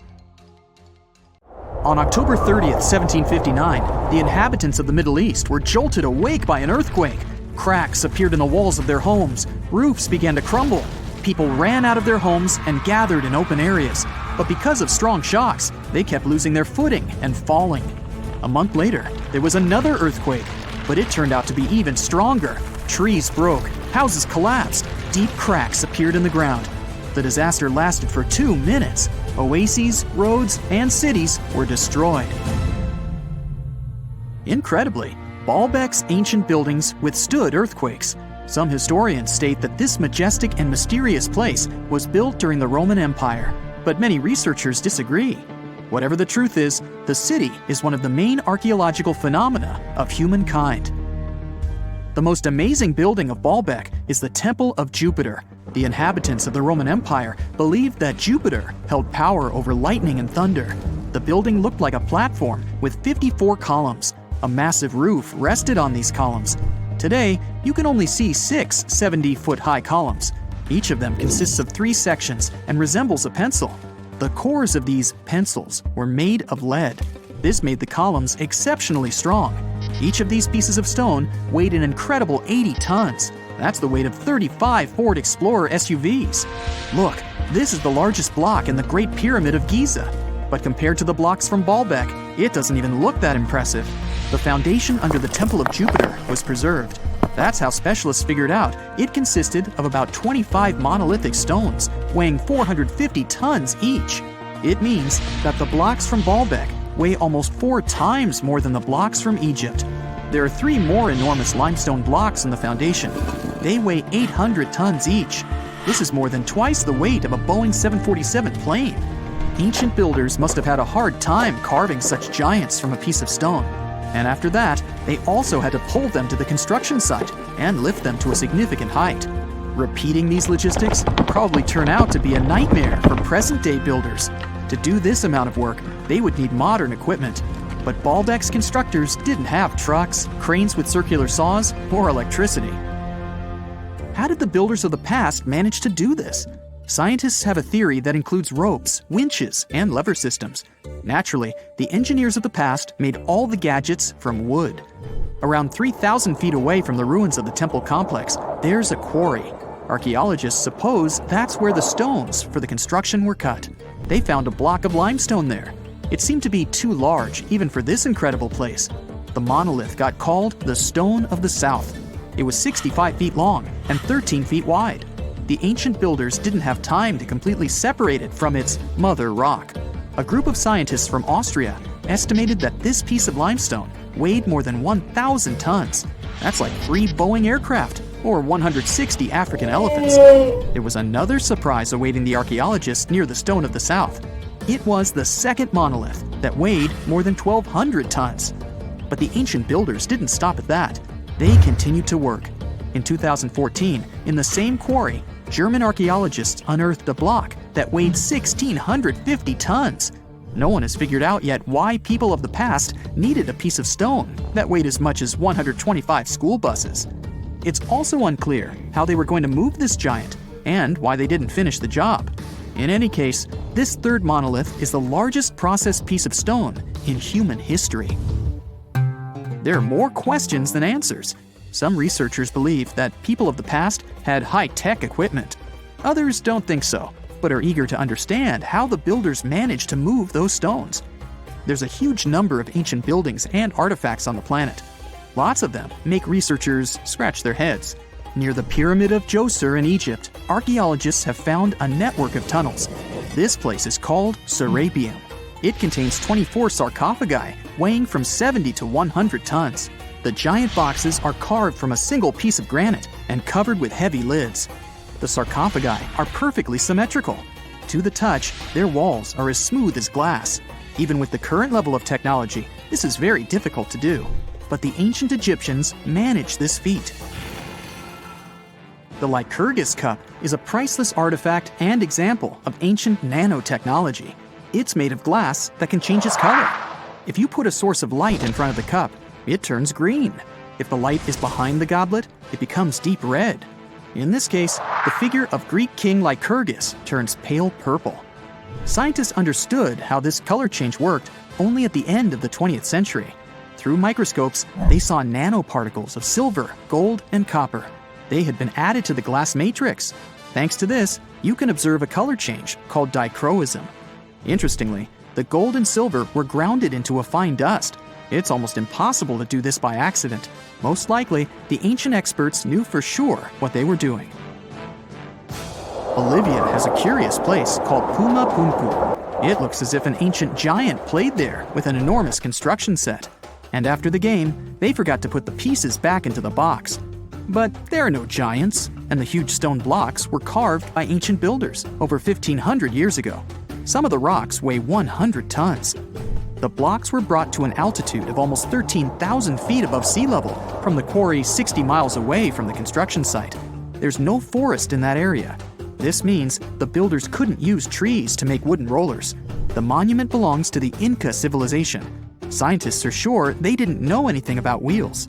On October 30th, 1759, the inhabitants of the Middle East were jolted awake by an earthquake. Cracks appeared in the walls of their homes, roofs began to crumble. People ran out of their homes and gathered in open areas. But because of strong shocks, they kept losing their footing and falling. A month later, there was another earthquake, but it turned out to be even stronger. Trees broke, houses collapsed, deep cracks appeared in the ground. The disaster lasted for 2 minutes. Oases, roads, and cities were destroyed. Incredibly, Baalbek's ancient buildings withstood earthquakes. Some historians state that this majestic and mysterious place was built during the Roman Empire, but many researchers disagree. Whatever the truth is, the city is one of the main archaeological phenomena of humankind. The most amazing building of Baalbek is the Temple of Jupiter. The inhabitants of the Roman Empire believed that Jupiter held power over lightning and thunder. The building looked like a platform with 54 columns. A massive roof rested on these columns. Today, you can only see 6 70-foot-high columns. Each of them consists of 3 sections and resembles a pencil. The cores of these pencils were made of lead. This made the columns exceptionally strong. Each of these pieces of stone weighed an incredible 80 tons. That's the weight of 35 Ford Explorer SUVs. Look, this is the largest block in the Great Pyramid of Giza. But compared to the blocks from Baalbek, it doesn't even look that impressive. The foundation under the Temple of Jupiter was preserved. That's how specialists figured out it consisted of about 25 monolithic stones, weighing 450 tons each. It means that the blocks from Baalbek weigh almost 4 times more than the blocks from Egypt. There are 3 more enormous limestone blocks in the foundation. They weigh 800 tons each. This is more than twice the weight of a Boeing 747 plane. Ancient builders must have had a hard time carving such giants from a piece of stone. And after that, they also had to pull them to the construction site and lift them to a significant height. Repeating these logistics would probably turn out to be a nightmare for present-day builders. To do this amount of work, they would need modern equipment. But Baalbek's constructors didn't have trucks, cranes with circular saws, or electricity. How did the builders of the past manage to do this? Scientists have a theory that includes ropes, winches, and lever systems. Naturally, the engineers of the past made all the gadgets from wood. Around 3,000 feet away from the ruins of the temple complex, there's a quarry. Archaeologists suppose that's where the stones for the construction were cut. They found a block of limestone there. It seemed to be too large even for this incredible place. The monolith got called the Stone of the South. It was 65 feet long and 13 feet wide. The ancient builders didn't have time to completely separate it from its mother rock. A group of scientists from Austria estimated that this piece of limestone weighed more than 1,000 tons. That's like 3 Boeing aircraft or 160 African elephants. There was another surprise awaiting the archaeologists near the Stone of the South. It was the second monolith that weighed more than 1,200 tons. But the ancient builders didn't stop at that. They continued to work. In 2014, in the same quarry, German archaeologists unearthed a block that weighed 1,650 tons. No one has figured out yet why people of the past needed a piece of stone that weighed as much as 125 school buses. It's also unclear how they were going to move this giant and why they didn't finish the job. In any case, this third monolith is the largest processed piece of stone in human history. There are more questions than answers. Some researchers believe that people of the past had high-tech equipment. Others don't think so, but are eager to understand how the builders managed to move those stones. There's a huge number of ancient buildings and artifacts on the planet. Lots of them make researchers scratch their heads. Near the Pyramid of Djoser in Egypt, archaeologists have found a network of tunnels. This place is called Serapeum. It contains 24 sarcophagi weighing from 70 to 100 tons. The giant boxes are carved from a single piece of granite and covered with heavy lids. The sarcophagi are perfectly symmetrical. To the touch, their walls are as smooth as glass. Even with the current level of technology, this is very difficult to do. But the ancient Egyptians managed this feat. The Lycurgus cup is a priceless artifact and example of ancient nanotechnology. It's made of glass that can change its color. If you put a source of light in front of the cup, it turns green. If the light is behind the goblet, it becomes deep red. In this case, the figure of Greek king Lycurgus turns pale purple. Scientists understood how this color change worked only at the end of the 20th century. Through microscopes, they saw nanoparticles of silver, gold, and copper. They had been added to the glass matrix. Thanks to this, you can observe a color change called dichroism. Interestingly, the gold and silver were grounded into a fine dust. It's almost impossible to do this by accident. Most likely, the ancient experts knew for sure what they were doing. Bolivia has a curious place called Puma Punku. It looks as if an ancient giant played there with an enormous construction set. And after the game, they forgot to put the pieces back into the box. But there are no giants, and the huge stone blocks were carved by ancient builders over 1,500 years ago. Some of the rocks weigh 100 tons. The blocks were brought to an altitude of almost 13,000 feet above sea level from the quarry 60 miles away from the construction site. There's no forest in that area. This means the builders couldn't use trees to make wooden rollers. The monument belongs to the Inca civilization. Scientists are sure they didn't know anything about wheels.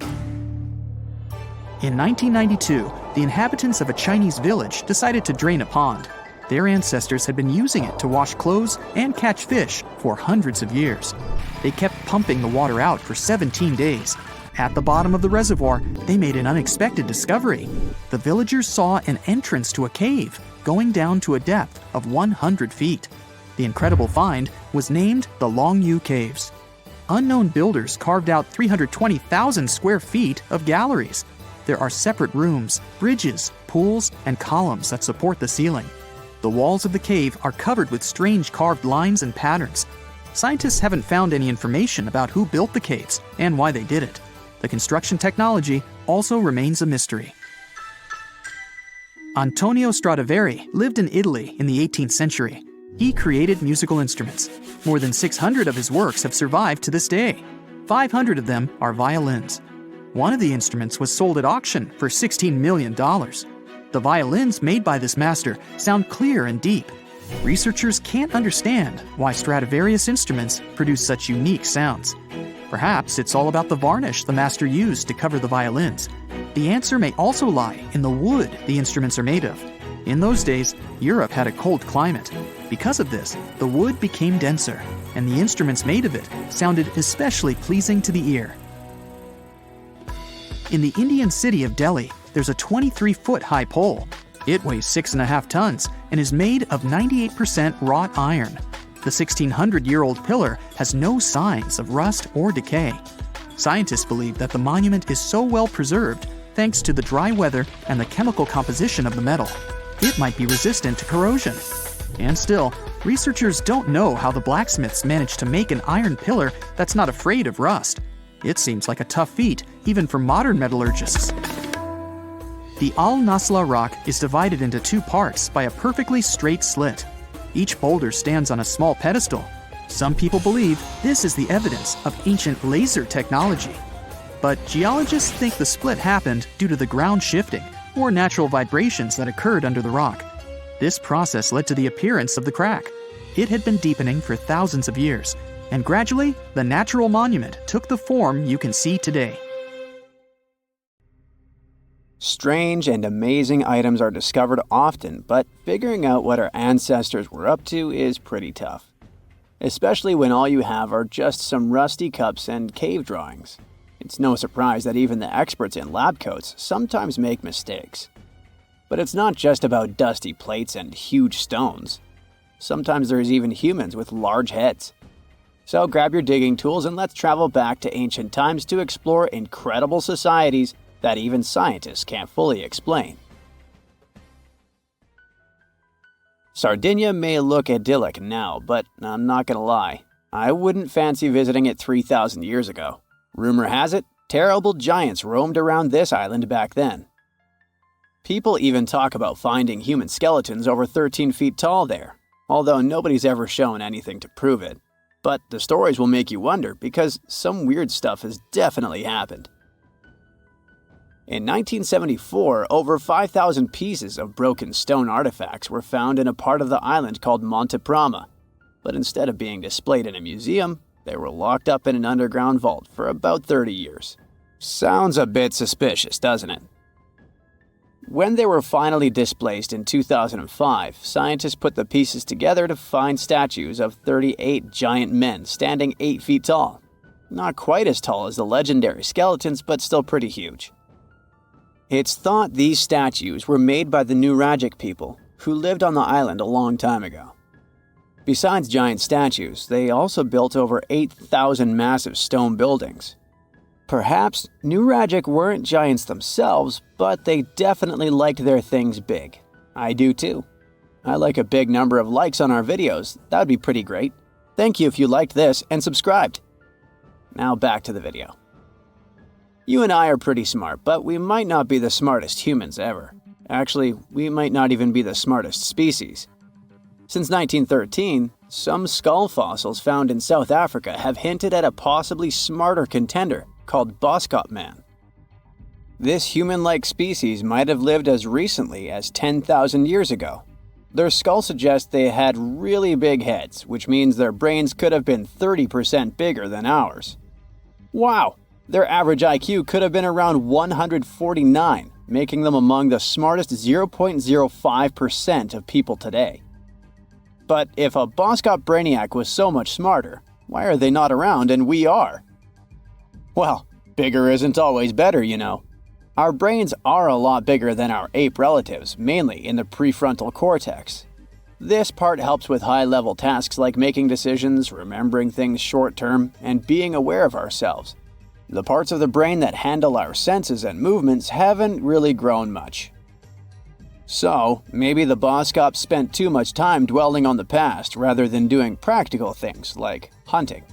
In 1992, the inhabitants of a Chinese village decided to drain a pond. Their ancestors had been using it to wash clothes and catch fish for hundreds of years. They kept pumping the water out for 17 days. At the bottom of the reservoir, they made an unexpected discovery. The villagers saw an entrance to a cave going down to a depth of 100 feet. The incredible find was named the Longyou Caves. Unknown builders carved out 320,000 square feet of galleries. There are separate rooms, bridges, pools, and columns that support the ceiling. The walls of the cave are covered with strange carved lines and patterns. Scientists haven't found any information about who built the caves and why they did it. The construction technology also remains a mystery. Antonio Stradivari lived in Italy in the 18th century. He created musical instruments. More than 600 of his works have survived to this day. 500 of them are violins. One of the instruments was sold at auction for $16 million. The violins made by this master sound clear and deep. Researchers can't understand why Stradivarius instruments produce such unique sounds. Perhaps it's all about the varnish the master used to cover the violins. The answer may also lie in the wood the instruments are made of. In those days, Europe had a cold climate. Because of this, the wood became denser, and the instruments made of it sounded especially pleasing to the ear. In the Indian city of Delhi, there's a 23-foot-high pole. It weighs 6.5 tons and is made of 98% wrought iron. The 1,600-year-old pillar has no signs of rust or decay. Scientists believe that the monument is so well preserved thanks to the dry weather and the chemical composition of the metal. It might be resistant to corrosion. And still, researchers don't know how the blacksmiths managed to make an iron pillar that's not afraid of rust. It seems like a tough feat, even for modern metallurgists. The Al-Naslaa rock is divided into two parts by a perfectly straight slit. Each boulder stands on a small pedestal. Some people believe this is the evidence of ancient laser technology. But geologists think the split happened due to the ground shifting or natural vibrations that occurred under the rock. This process led to the appearance of the crack. It had been deepening for thousands of years, and gradually, the natural monument took the form you can see today. Strange and amazing items are discovered often, but figuring out what our ancestors were up to is pretty tough. Especially when all you have are just some rusty cups and cave drawings. It's no surprise that even the experts in lab coats sometimes make mistakes. But it's not just about dusty plates and huge stones. Sometimes there's even humans with large heads. So grab your digging tools and let's travel back to ancient times to explore incredible societies that even scientists can't fully explain. Sardinia may look idyllic now, but I'm not gonna lie, I wouldn't fancy visiting it 3,000 years ago. Rumor has it, terrible giants roamed around this island back then. People even talk about finding human skeletons over 13 feet tall there, although nobody's ever shown anything to prove it. But the stories will make you wonder because some weird stuff has definitely happened. In 1974, over 5,000 pieces of broken stone artifacts were found in a part of the island called Monte Prama, but instead of being displayed in a museum, they were locked up in an underground vault for about 30 years. Sounds a bit suspicious, doesn't it? When they were finally displaced in 2005, scientists put the pieces together to find statues of 38 giant men standing 8 feet tall. Not quite as tall as the legendary skeletons, but still pretty huge. It's thought these statues were made by the Nuragic people, who lived on the island a long time ago. Besides giant statues, they also built over 8,000 massive stone buildings. Perhaps Nuragic weren't giants themselves, but they definitely liked their things big. I do too. I like a big number of likes on our videos. That would be pretty great. Thank you if you liked this and subscribed. Now back to the video. You and I are pretty smart, but we might not be the smartest humans ever. Actually, we might not even be the smartest species. Since 1913, some skull fossils found in South Africa have hinted at a possibly smarter contender called Boskop Man. This human-like species might have lived as recently as 10,000 years ago. Their skull suggests they had really big heads, which means their brains could have been 30% bigger than ours. Wow! Their average IQ could have been around 149, making them among the smartest 0.05% of people today. But if a Boskop brainiac was so much smarter, why are they not around and we are? Well, bigger isn't always better, you know. Our brains are a lot bigger than our ape relatives, mainly in the prefrontal cortex. This part helps with high-level tasks like making decisions, remembering things short-term, and being aware of ourselves. The parts of the brain that handle our senses and movements haven't really grown much. So, maybe the Boskops spent too much time dwelling on the past rather than doing practical things like hunting.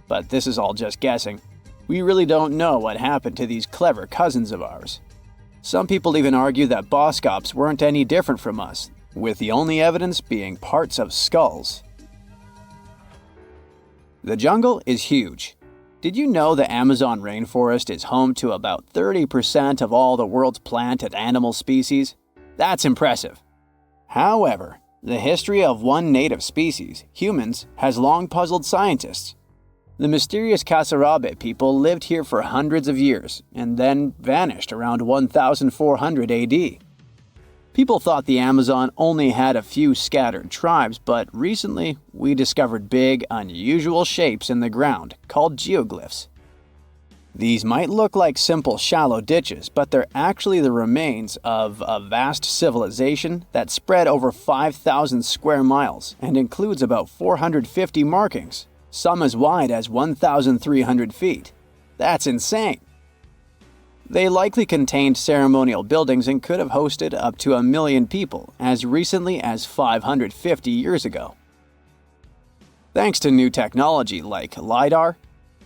But this is all just guessing. We really don't know what happened to these clever cousins of ours. Some people even argue that Boskops weren't any different from us, with the only evidence being parts of skulls. The jungle is huge. Did you know the Amazon rainforest is home to about 30% of all the world's plant and animal species? That's impressive. However, the history of one native species, humans, has long puzzled scientists. The mysterious Kasarabe people lived here for hundreds of years and then vanished around 1400 AD. People thought the Amazon only had a few scattered tribes, but recently we discovered big, unusual shapes in the ground called geoglyphs. These might look like simple shallow ditches, but they're actually the remains of a vast civilization that spread over 5,000 square miles and includes about 450 markings, some as wide as 1,300 feet. That's insane! They likely contained ceremonial buildings and could have hosted up to 1 million people as recently as 550 years ago. Thanks to new technology like Lidar,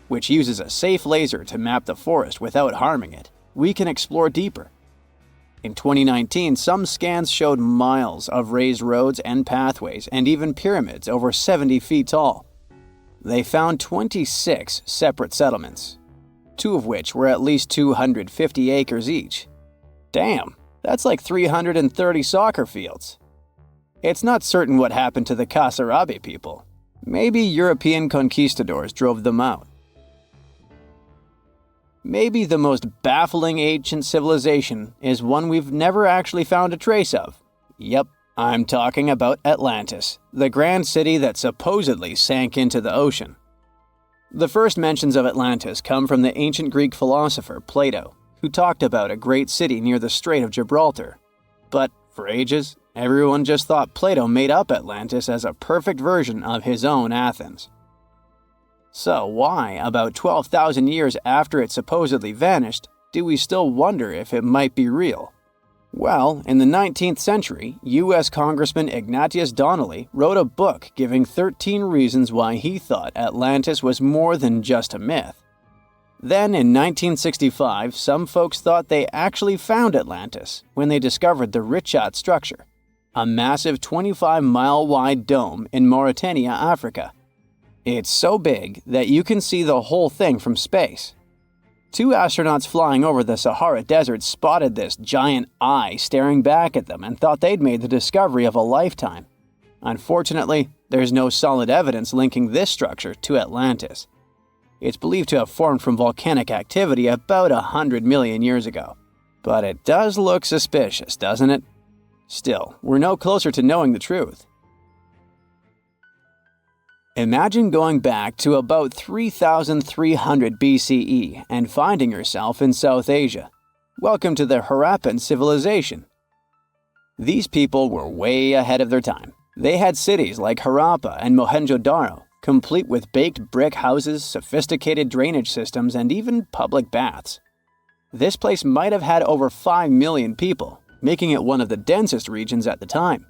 which uses a safe laser to map the forest without harming it, we can explore deeper. In 2019, some scans showed miles of raised roads and pathways and even pyramids over 70 feet tall. They found 26 separate settlements, 2 of which were at least 250 acres each. Damn, that's like 330 soccer fields. It's not certain what happened to the Kasarabi people. Maybe European conquistadors drove them out. Maybe the most baffling ancient civilization is one we've never actually found a trace of. Yep, I'm talking about Atlantis, the grand city that supposedly sank into the ocean. The first mentions of Atlantis come from the ancient Greek philosopher Plato, who talked about a great city near the Strait of Gibraltar. But for ages, everyone just thought Plato made up Atlantis as a perfect version of his own Athens. So why, about 12,000 years after it supposedly vanished, do we still wonder if it might be real? Well, in the 19th century, U.S. Congressman Ignatius Donnelly wrote a book giving 13 reasons why he thought Atlantis was more than just a myth. Then, in 1965, some folks thought they actually found Atlantis when they discovered the Richat structure, a massive 25-mile-wide dome in Mauritania, Africa. It's so big that you can see the whole thing from space. 2 astronauts flying over the Sahara Desert spotted this giant eye staring back at them and thought they'd made the discovery of a lifetime. Unfortunately, there's no solid evidence linking this structure to Atlantis. It's believed to have formed from volcanic activity about 100 million years ago. But it does look suspicious, doesn't it? Still, we're no closer to knowing the truth. Imagine going back to about 3,300 BCE and finding yourself in South Asia. Welcome to the Harappan civilization. These people were way ahead of their time. They had cities like Harappa and Mohenjo-daro, complete with baked brick houses, sophisticated drainage systems, and even public baths. This place might have had over 5 million people, making it one of the densest regions at the time.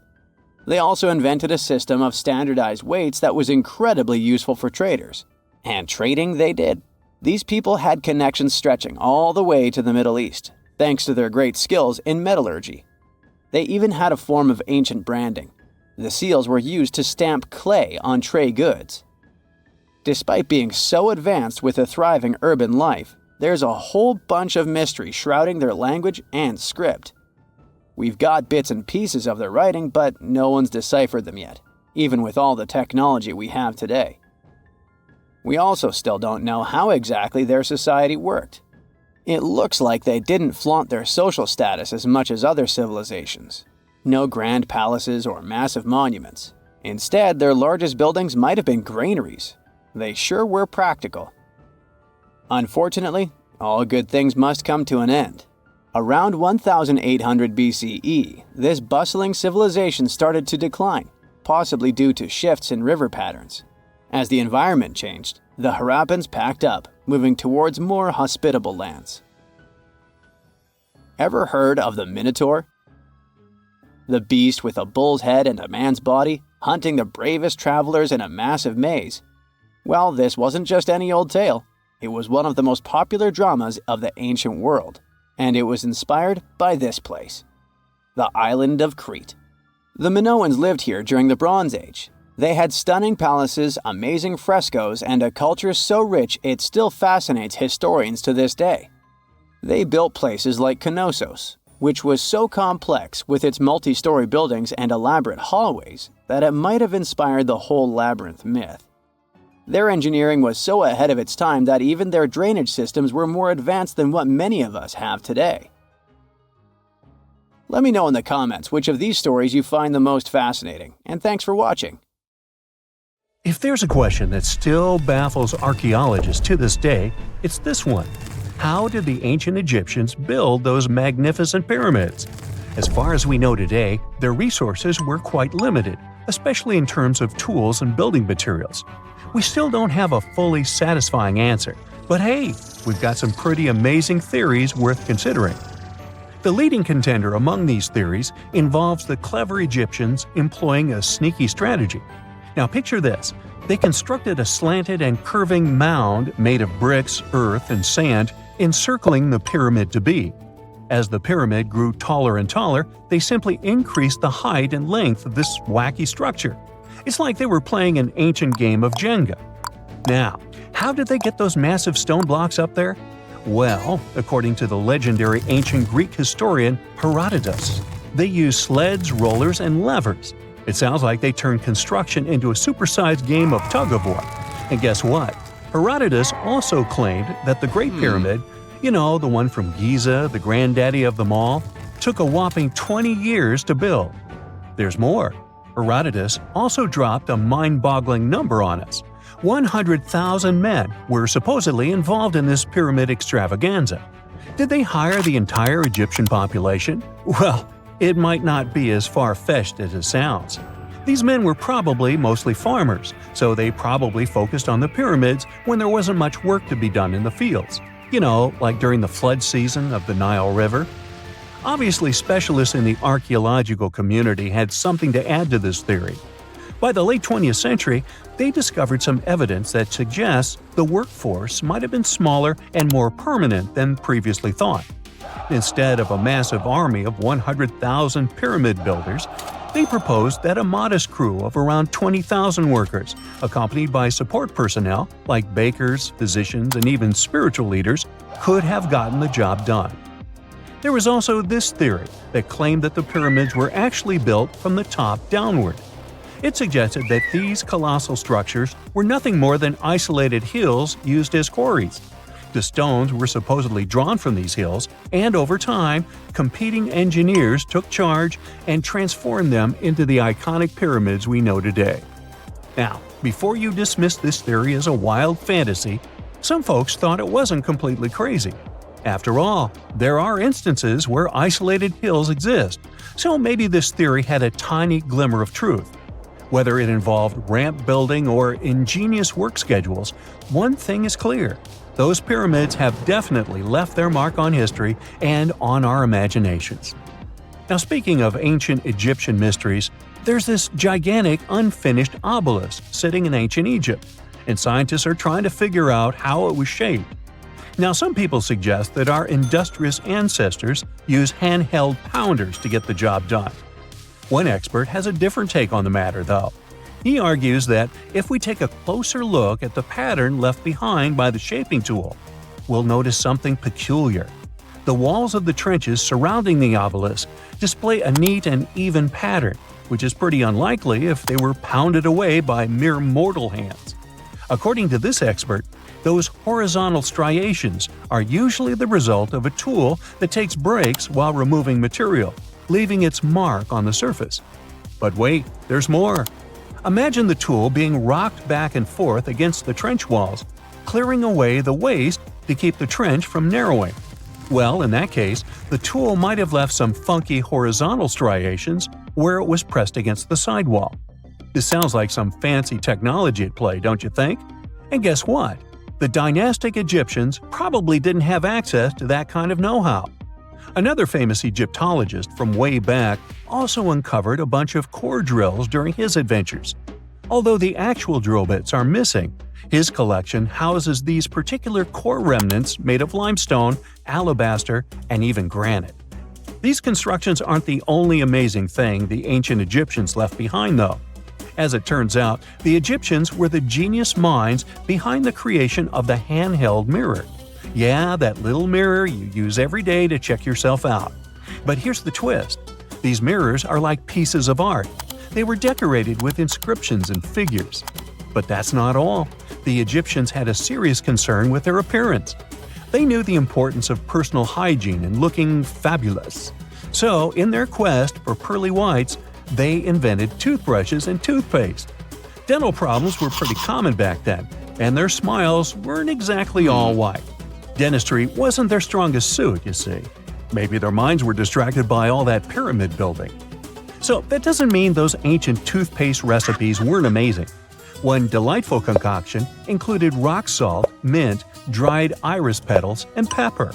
They also invented a system of standardized weights that was incredibly useful for traders. And trading they did. These people had connections stretching all the way to the Middle East, thanks to their great skills in metallurgy. They even had a form of ancient branding. The seals were used to stamp clay on tray goods. Despite being so advanced with a thriving urban life, there's a whole bunch of mystery shrouding their language and script. We've got bits and pieces of their writing, but no one's deciphered them yet, even with all the technology we have today. We also still don't know how exactly their society worked. It looks like they didn't flaunt their social status as much as other civilizations. No grand palaces or massive monuments. Instead, their largest buildings might have been granaries. They sure were practical. Unfortunately, all good things must come to an end. Around 1800 BCE, this bustling civilization started to decline, possibly due to shifts in river patterns. As the environment changed, the Harappans packed up, moving towards more hospitable lands. Ever heard of the Minotaur? The beast with a bull's head and a man's body, hunting the bravest travelers in a massive maze. Well, this wasn't just any old tale. It was one of the most popular dramas of the ancient world. And it was inspired by this place, the island of Crete. The Minoans lived here during the Bronze Age. They had stunning palaces, amazing frescoes, and a culture so rich it still fascinates historians to this day. They built places like Knossos, which was so complex with its multi-story buildings and elaborate hallways that it might have inspired the whole labyrinth myth. Their engineering was so ahead of its time that even their drainage systems were more advanced than what many of us have today. Let me know in the comments which of these stories you find the most fascinating, and thanks for watching. If there's a question that still baffles archaeologists to this day, it's this one. How did the ancient Egyptians build those magnificent pyramids? As far as we know today, their resources were quite limited, especially in terms of tools and building materials. We still don't have a fully satisfying answer, but hey, we've got some pretty amazing theories worth considering. The leading contender among these theories involves the clever Egyptians employing a sneaky strategy. Now picture this. They constructed a slanted and curving mound made of bricks, earth, and sand encircling the pyramid to be. As the pyramid grew taller and taller, they simply increased the height and length of this wacky structure. It's like they were playing an ancient game of Jenga. Now, how did they get those massive stone blocks up there? Well, according to the legendary ancient Greek historian Herodotus, they used sleds, rollers, and levers. It sounds like they turned construction into a supersized game of tug-of-war. And guess what? Herodotus also claimed that the Great Pyramid, the one from Giza, the granddaddy of them all, took a whopping 20 years to build. There's more. Herodotus also dropped a mind-boggling number on us. 100,000 men were supposedly involved in this pyramid extravaganza. Did they hire the entire Egyptian population? Well, it might not be as far-fetched as it sounds. These men were probably mostly farmers, so they probably focused on the pyramids when there wasn't much work to be done in the fields. Like during the flood season of the Nile River. Obviously, specialists in the archaeological community had something to add to this theory. By the late 20th century, they discovered some evidence that suggests the workforce might have been smaller and more permanent than previously thought. Instead of a massive army of 100,000 pyramid builders, they proposed that a modest crew of around 20,000 workers, accompanied by support personnel like bakers, physicians, and even spiritual leaders, could have gotten the job done. There was also this theory that claimed that the pyramids were actually built from the top downward. It suggested that these colossal structures were nothing more than isolated hills used as quarries. The stones were supposedly drawn from these hills, and over time, competing engineers took charge and transformed them into the iconic pyramids we know today. Now, before you dismiss this theory as a wild fantasy, some folks thought it wasn't completely crazy. After all, there are instances where isolated hills exist, so maybe this theory had a tiny glimmer of truth. Whether it involved ramp building or ingenious work schedules, one thing is clear. Those pyramids have definitely left their mark on history and on our imaginations. Now, speaking of ancient Egyptian mysteries, there's this gigantic unfinished obelisk sitting in ancient Egypt, and scientists are trying to figure out how it was shaped. Now, some people suggest that our industrious ancestors used handheld pounders to get the job done. One expert has a different take on the matter, though. He argues that if we take a closer look at the pattern left behind by the shaping tool, we'll notice something peculiar. The walls of the trenches surrounding the obelisk display a neat and even pattern, which is pretty unlikely if they were pounded away by mere mortal hands. According to this expert, those horizontal striations are usually the result of a tool that takes breaks while removing material, leaving its mark on the surface. But wait, there's more. Imagine the tool being rocked back and forth against the trench walls, clearing away the waste to keep the trench from narrowing. Well, in that case, the tool might have left some funky horizontal striations where it was pressed against the sidewall. This sounds like some fancy technology at play, don't you think? And guess what? The dynastic Egyptians probably didn't have access to that kind of know-how. Another famous Egyptologist from way back also uncovered a bunch of core drills during his adventures. Although the actual drill bits are missing, his collection houses these particular core remnants made of limestone, alabaster, and even granite. These constructions aren't the only amazing thing the ancient Egyptians left behind, though. As it turns out, the Egyptians were the genius minds behind the creation of the handheld mirror. Yeah, that little mirror you use every day to check yourself out. But here's the twist. These mirrors are like pieces of art. They were decorated with inscriptions and figures. But that's not all. The Egyptians had a serious concern with their appearance. They knew the importance of personal hygiene and looking fabulous. So, in their quest for pearly whites, they invented toothbrushes and toothpaste. Dental problems were pretty common back then, and their smiles weren't exactly all white. Dentistry wasn't their strongest suit, you see. Maybe their minds were distracted by all that pyramid building. So that doesn't mean those ancient toothpaste recipes weren't amazing. One delightful concoction included rock salt, mint, dried iris petals, and pepper.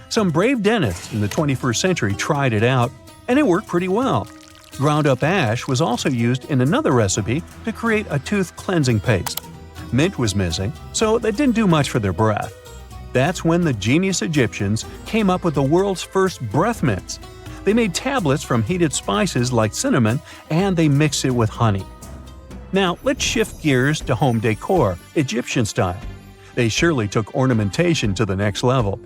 Some brave dentists in the 21st century tried it out, and it worked pretty well. Ground-up ash was also used in another recipe to create a tooth cleansing paste. Mint was missing, so that didn't do much for their breath. That's when the genius Egyptians came up with the world's first breath mints. They made tablets from heated spices like cinnamon, and they mixed it with honey. Now, let's shift gears to home decor, Egyptian style. They surely took ornamentation to the next level.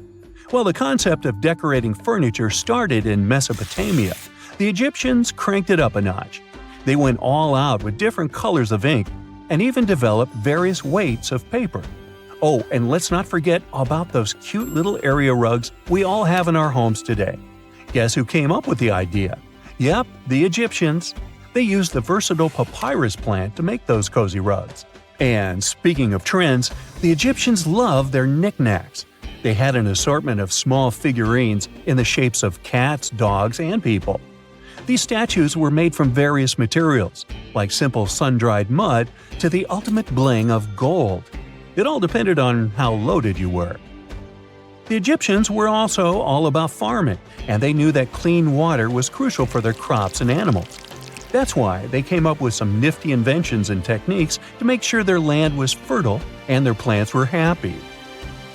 While the concept of decorating furniture started in Mesopotamia, the Egyptians cranked it up a notch. They went all out with different colors of ink and even developed various weights of paper. Oh, and let's not forget about those cute little area rugs we all have in our homes today. Guess who came up with the idea? Yep, the Egyptians. They used the versatile papyrus plant to make those cozy rugs. And speaking of trends, the Egyptians loved their knickknacks. They had an assortment of small figurines in the shapes of cats, dogs, and people. These statues were made from various materials, like simple sun-dried mud to the ultimate bling of gold. It all depended on how loaded you were. The Egyptians were also all about farming, and they knew that clean water was crucial for their crops and animals. That's why they came up with some nifty inventions and techniques to make sure their land was fertile and their plants were happy.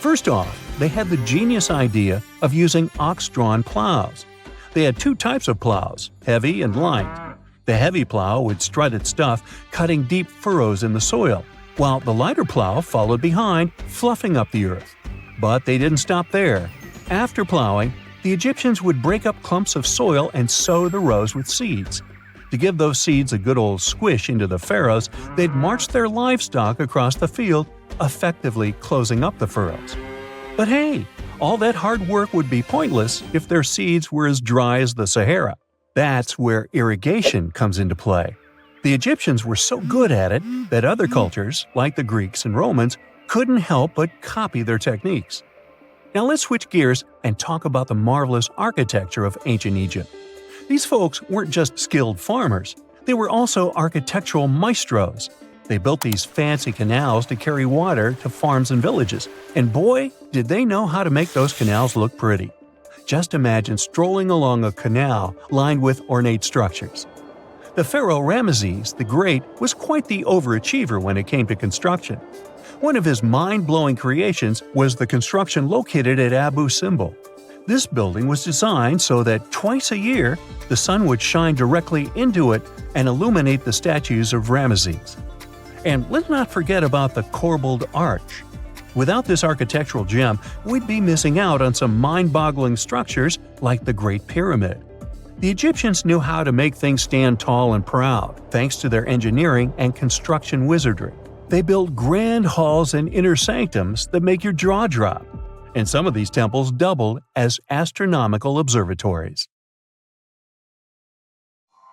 First off, they had the genius idea of using ox-drawn plows. They had two types of plows, heavy and light. The heavy plow would strut its stuff, cutting deep furrows in the soil, while the lighter plow followed behind, fluffing up the earth. But they didn't stop there. After plowing, the Egyptians would break up clumps of soil and sow the rows with seeds. To give those seeds a good old squish into the furrows, they'd march their livestock across the field, effectively closing up the furrows. But hey, all that hard work would be pointless if their seeds were as dry as the Sahara. That's where irrigation comes into play. The Egyptians were so good at it that other cultures, like the Greeks and Romans, couldn't help but copy their techniques. Now let's switch gears and talk about the marvelous architecture of ancient Egypt. These folks weren't just skilled farmers, they were also architectural maestros. They built these fancy canals to carry water to farms and villages, and boy, did they know how to make those canals look pretty. Just imagine strolling along a canal lined with ornate structures. The pharaoh Ramses the Great was quite the overachiever when it came to construction. One of his mind-blowing creations was the construction located at Abu Simbel. This building was designed so that twice a year, the sun would shine directly into it and illuminate the statues of Ramesses. And let's not forget about the corbelled arch. Without this architectural gem, we'd be missing out on some mind-boggling structures like the Great Pyramid. The Egyptians knew how to make things stand tall and proud, thanks to their engineering and construction wizardry. They built grand halls and inner sanctums that make your jaw drop. And some of these temples doubled as astronomical observatories.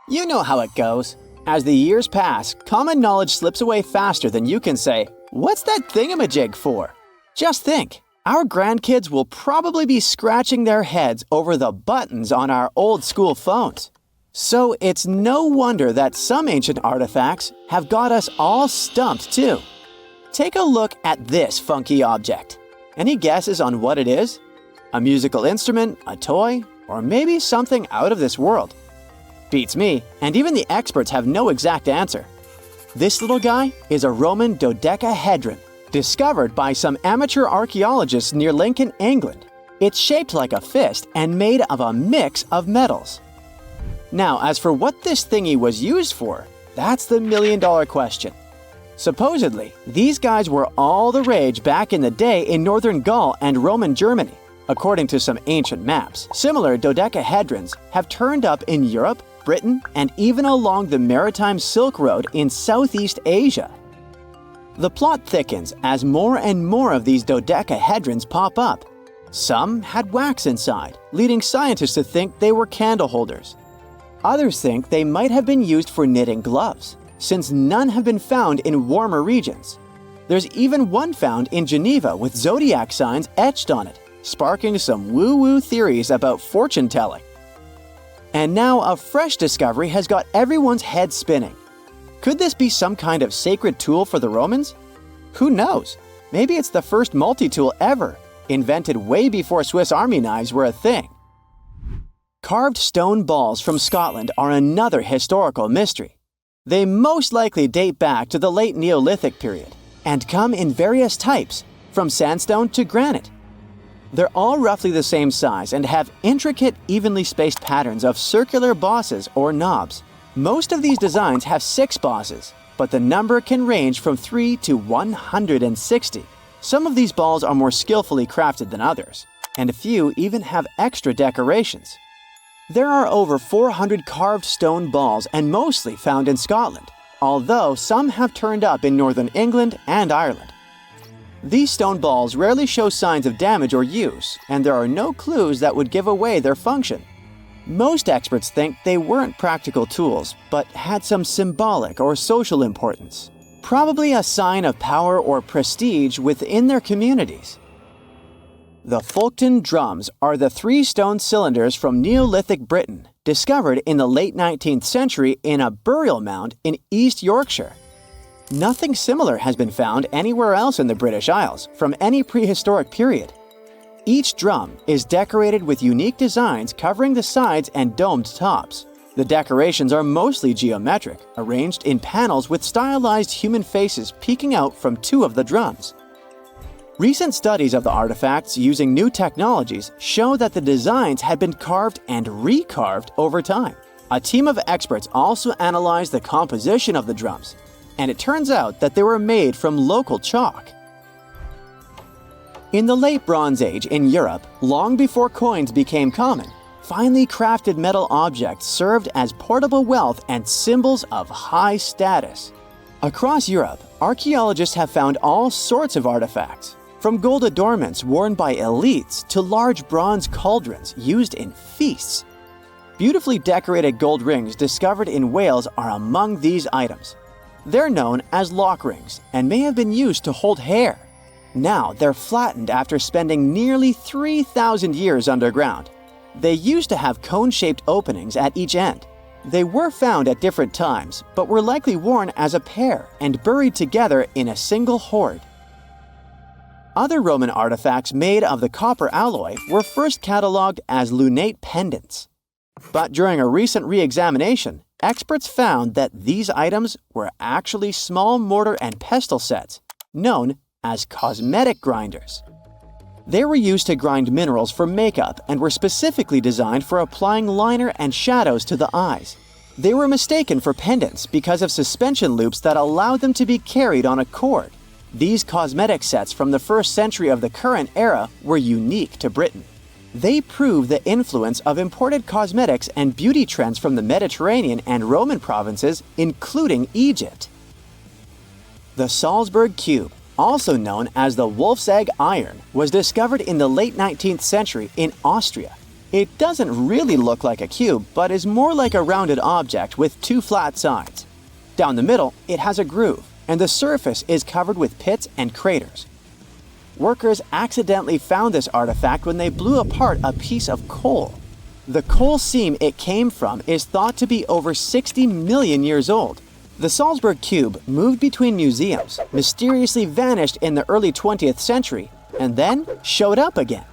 You know how it goes. As the years pass, common knowledge slips away faster than you can say, "What's that thingamajig for?" Just think, our grandkids will probably be scratching their heads over the buttons on our old school phones. So it's no wonder that some ancient artifacts have got us all stumped too. Take a look at this funky object. Any guesses on what it is? A musical instrument, a toy, or maybe something out of this world? Beats me, and even the experts have no exact answer. This little guy is a Roman dodecahedron, discovered by some amateur archaeologists near Lincoln, England. It's shaped like a fist and made of a mix of metals. Now, as for what this thingy was used for, that's the million-dollar question. Supposedly, these guys were all the rage back in the day in northern Gaul and Roman Germany. According to some ancient maps, similar dodecahedrons have turned up in Europe, Britain, and even along the maritime Silk Road in Southeast Asia. The plot thickens as more and more of these dodecahedrons pop up. Some had wax inside, leading scientists to think they were candle holders. Others think they might have been used for knitting gloves. since none have been found in warmer regions. There's even one found in Geneva with zodiac signs etched on it, sparking some woo-woo theories about fortune-telling. And now a fresh discovery has got everyone's head spinning. Could this be some kind of sacred tool for the Romans? Who knows? Maybe it's the first multi-tool ever, invented way before Swiss Army knives were a thing. Carved stone balls from Scotland are another historical mystery. They most likely date back to the late Neolithic period and come in various types, from sandstone to granite. They're all roughly the same size and have intricate, evenly spaced patterns of circular bosses or knobs. Most of these designs have 6 bosses, but the number can range from 3 to 160. Some of these balls are more skillfully crafted than others, and a few even have extra decorations. There are over 400 carved stone balls and mostly found in Scotland, although some have turned up in northern England and Ireland. These stone balls rarely show signs of damage or use, and there are no clues that would give away their function. Most experts think they weren't practical tools, but had some symbolic or social importance, probably a sign of power or prestige within their communities. The Folkton drums are the 3 stone cylinders from Neolithic Britain, discovered in the late 19th century in a burial mound in East Yorkshire. Nothing similar has been found anywhere else in the British Isles from any prehistoric period. Each drum is decorated with unique designs covering the sides and domed tops. The decorations are mostly geometric, arranged in panels with stylized human faces peeking out from 2 of the drums. Recent studies of the artifacts using new technologies show that the designs had been carved and recarved over time. A team of experts also analyzed the composition of the drums, and it turns out that they were made from local chalk. In the late Bronze Age in Europe, long before coins became common, finely crafted metal objects served as portable wealth and symbols of high status. Across Europe, archaeologists have found all sorts of artifacts, from gold adornments worn by elites to large bronze cauldrons used in feasts. Beautifully decorated gold rings discovered in Wales are among these items. They're known as lock rings and may have been used to hold hair. Now they're flattened after spending nearly 3,000 years underground. They used to have cone-shaped openings at each end. They were found at different times, but were likely worn as a pair and buried together in a single hoard. Other Roman artifacts made of the copper alloy were first catalogued as lunate pendants. But during a recent re-examination, experts found that these items were actually small mortar and pestle sets, known as cosmetic grinders. They were used to grind minerals for makeup and were specifically designed for applying liner and shadows to the eyes. They were mistaken for pendants because of suspension loops that allowed them to be carried on a cord. These cosmetic sets from the 1st century of the current era were unique to Britain. They prove the influence of imported cosmetics and beauty trends from the Mediterranean and Roman provinces, including Egypt. The Salzburg Cube, also known as the Wolf's Egg Iron, was discovered in the late 19th century in Austria. It doesn't really look like a cube, but is more like a rounded object with 2 flat sides. Down the middle, it has a groove, and the surface is covered with pits and craters. Workers accidentally found this artifact when they blew apart a piece of coal. The coal seam it came from is thought to be over 60 million years old. The Salzburg Cube moved between museums, mysteriously vanished in the early 20th century, and then showed up again.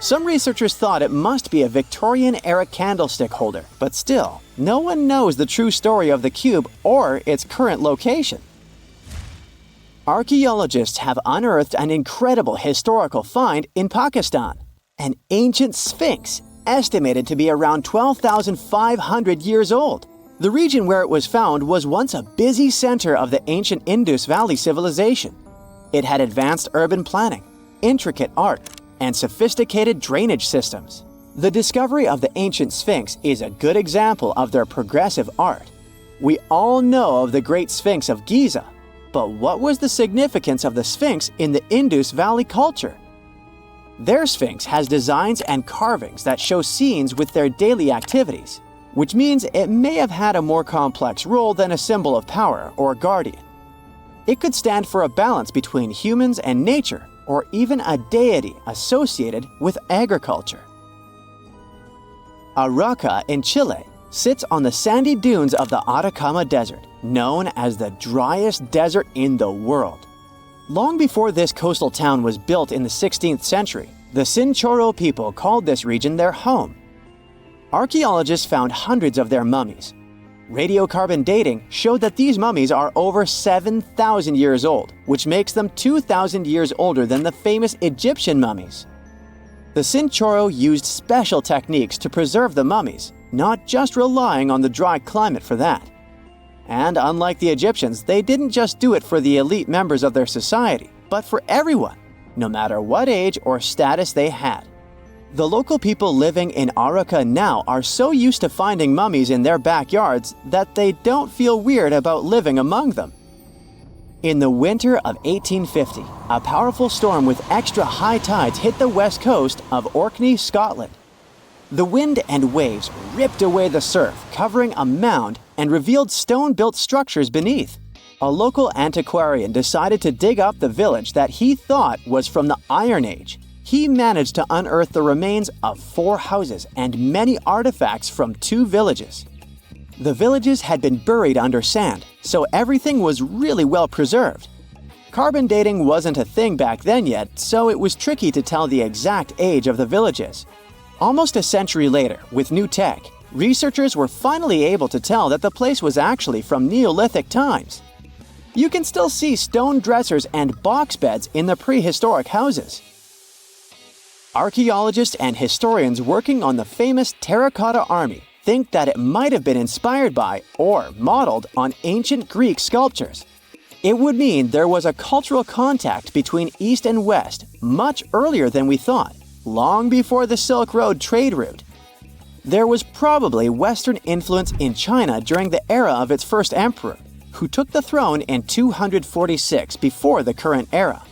Some researchers thought it must be a Victorian-era candlestick holder, but still, no one knows the true story of the cube or its current location. Archaeologists have unearthed an incredible historical find in Pakistan, an ancient sphinx estimated to be around 12,500 years old. The region where it was found was once a busy center of the ancient Indus Valley civilization. It had advanced urban planning, intricate art, and sophisticated drainage systems. The discovery of the ancient Sphinx is a good example of their progressive art. We all know of the Great Sphinx of Giza, but what was the significance of the Sphinx in the Indus Valley culture? Their Sphinx has designs and carvings that show scenes with their daily activities. which means it may have had a more complex role than a symbol of power or guardian. It could stand for a balance between humans and nature, or even a deity associated with agriculture. Arauca in Chile sits on the sandy dunes of the Atacama Desert, known as the driest desert in the world. Long before this coastal town was built in the 16th century, the Chinchorro people called this region their home. Archaeologists found hundreds of their mummies. Radiocarbon dating showed that these mummies are over 7,000 years old, which makes them 2,000 years older than the famous Egyptian mummies. The Chinchorro used special techniques to preserve the mummies, not just relying on the dry climate for that. And unlike the Egyptians, they didn't just do it for the elite members of their society, but for everyone, no matter what age or status they had. The local people living in Arauca now are so used to finding mummies in their backyards that they don't feel weird about living among them. In the winter of 1850, a powerful storm with extra high tides hit the west coast of Orkney, Scotland. The wind and waves ripped away the surf, covering a mound, and revealed stone-built structures beneath. A local antiquarian decided to dig up the village that he thought was from the Iron Age. He managed to unearth the remains of 4 houses and many artifacts from 2 villages. The villages had been buried under sand, so everything was really well preserved. Carbon dating wasn't a thing back then yet, so it was tricky to tell the exact age of the villages. Almost a century later, with new tech, researchers were finally able to tell that the place was actually from Neolithic times. You can still see stone dressers and box beds in the prehistoric houses. Archaeologists and historians working on the famous Terracotta Army think that it might have been inspired by or modeled on ancient Greek sculptures. It would mean there was a cultural contact between East and West much earlier than we thought, long before the Silk Road trade route. There was probably Western influence in China during the era of its first emperor, who took the throne in 246 before the current era.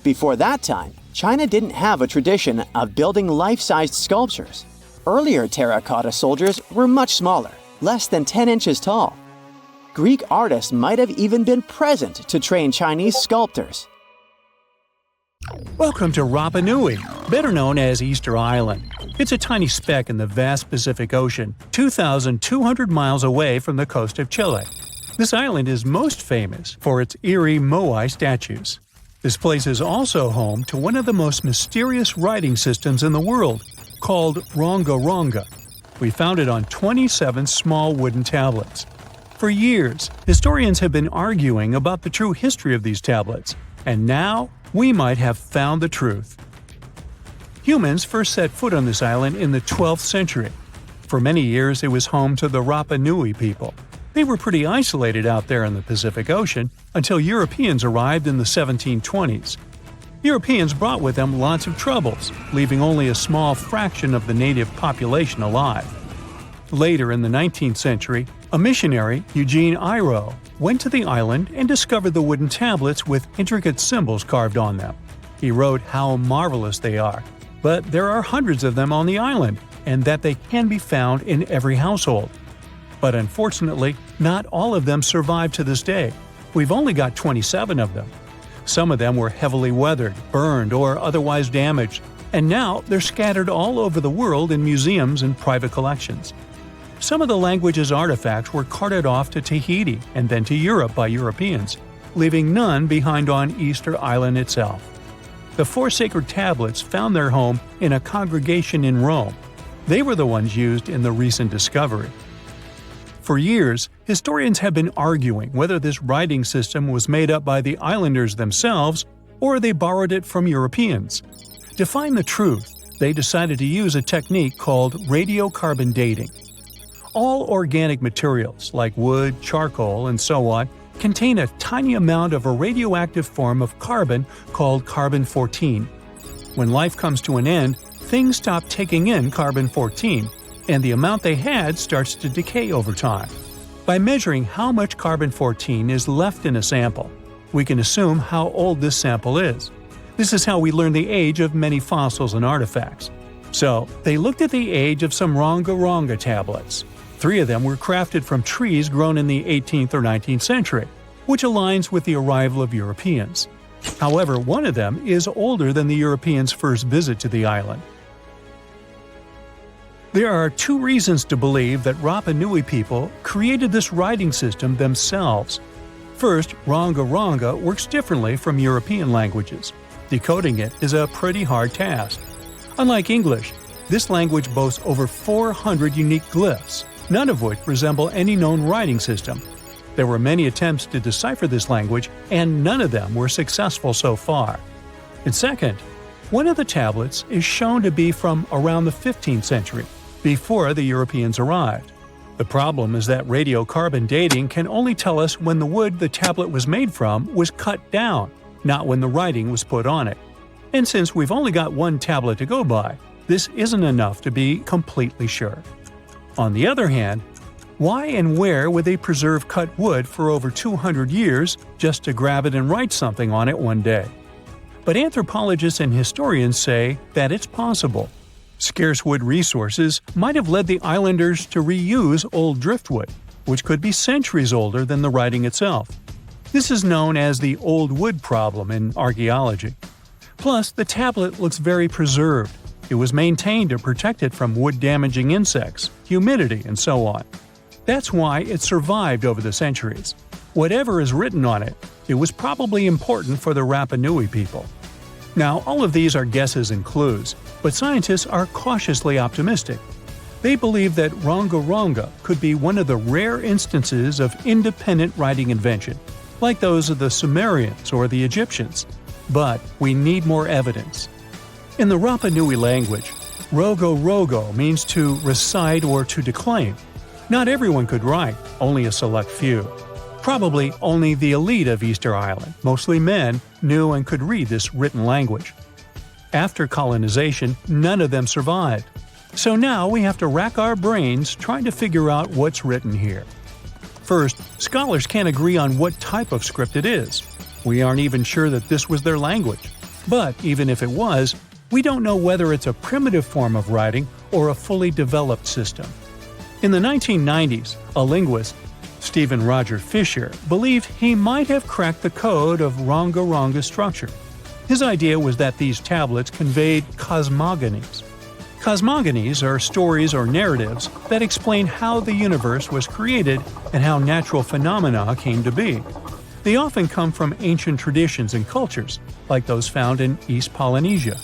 Before that time, China didn't have a tradition of building life-sized sculptures. Earlier terracotta soldiers were much smaller, less than 10 inches tall. Greek artists might have even been present to train Chinese sculptors. Welcome to Rapa Nui, better known as Easter Island. It's a tiny speck in the vast Pacific Ocean, 2,200 miles away from the coast of Chile. This island is most famous for its eerie moai statues. This place is also home to one of the most mysterious writing systems in the world, called Rongorongo. We found it on 27 small wooden tablets. For years, historians have been arguing about the true history of these tablets, and now we might have found the truth. Humans first set foot on this island in the 12th century. For many years, it was home to the Rapa Nui people. They were pretty isolated out there in the Pacific Ocean until Europeans arrived in the 1720s. Europeans brought with them lots of troubles, leaving only a small fraction of the native population alive. Later in the 19th century, a missionary, Eugene Iro, went to the island and discovered the wooden tablets with intricate symbols carved on them. He wrote how marvelous they are, but there are hundreds of them on the island, and that they can be found in every household. But unfortunately, not all of them survive to this day. We've only got 27 of them. Some of them were heavily weathered, burned, or otherwise damaged, and now they're scattered all over the world in museums and private collections. Some of the language's artifacts were carted off to Tahiti and then to Europe by Europeans, leaving none behind on Easter Island itself. The 4 sacred tablets found their home in a congregation in Rome. They were the ones used in the recent discovery. For years, historians have been arguing whether this writing system was made up by the islanders themselves or they borrowed it from Europeans. To find the truth, they decided to use a technique called radiocarbon dating. All organic materials, like wood, charcoal, and so on, contain a tiny amount of a radioactive form of carbon called carbon-14. When life comes to an end, things stop taking in carbon-14, and the amount they had starts to decay over time. By measuring how much carbon-14 is left in a sample, we can assume how old this sample is. This is how we learn the age of many fossils and artifacts. So, they looked at the age of some Rongorongo tablets. 3 of them were crafted from trees grown in the 18th or 19th century, which aligns with the arrival of Europeans. However, one of them is older than the Europeans' first visit to the island. There are 2 reasons to believe that Rapa Nui people created this writing system themselves. First, Rongorongo works differently from European languages. Decoding it is a pretty hard task. Unlike English, this language boasts over 400 unique glyphs, none of which resemble any known writing system. There were many attempts to decipher this language, and none of them were successful so far. And second, one of the tablets is shown to be from around the 15th century, before the Europeans arrived. The problem is that radiocarbon dating can only tell us when the wood the tablet was made from was cut down, not when the writing was put on it. And since we've only got one tablet to go by, this isn't enough to be completely sure. On the other hand, why and where would they preserve cut wood for over 200 years just to grab it and write something on it one day? But anthropologists and historians say that it's possible. Scarce wood resources might have led the islanders to reuse old driftwood, which could be centuries older than the writing itself. This is known as the old wood problem in archaeology. Plus, the tablet looks very preserved. It was maintained to protect it from wood-damaging insects, humidity, and so on. That's why it survived over the centuries. Whatever is written on it, it was probably important for the Rapa Nui people. Now, all of these are guesses and clues, but scientists are cautiously optimistic. They believe that Rongorongo could be one of the rare instances of independent writing invention, like those of the Sumerians or the Egyptians. But we need more evidence. In the Rapa Nui language, Rogorogo means to recite or to declaim. Not everyone could write, only a select few. Probably only the elite of Easter Island, mostly men, knew and could read this written language. After colonization, none of them survived. So now we have to rack our brains trying to figure out what's written here. First, scholars can't agree on what type of script it is. We aren't even sure that this was their language. But even if it was, we don't know whether it's a primitive form of writing or a fully developed system. In the 1990s, a linguist, Stephen Roger Fisher, believed he might have cracked the code of Rongorongo's structure. His idea was that these tablets conveyed cosmogonies. Cosmogonies are stories or narratives that explain how the universe was created and how natural phenomena came to be. They often come from ancient traditions and cultures, like those found in East Polynesia.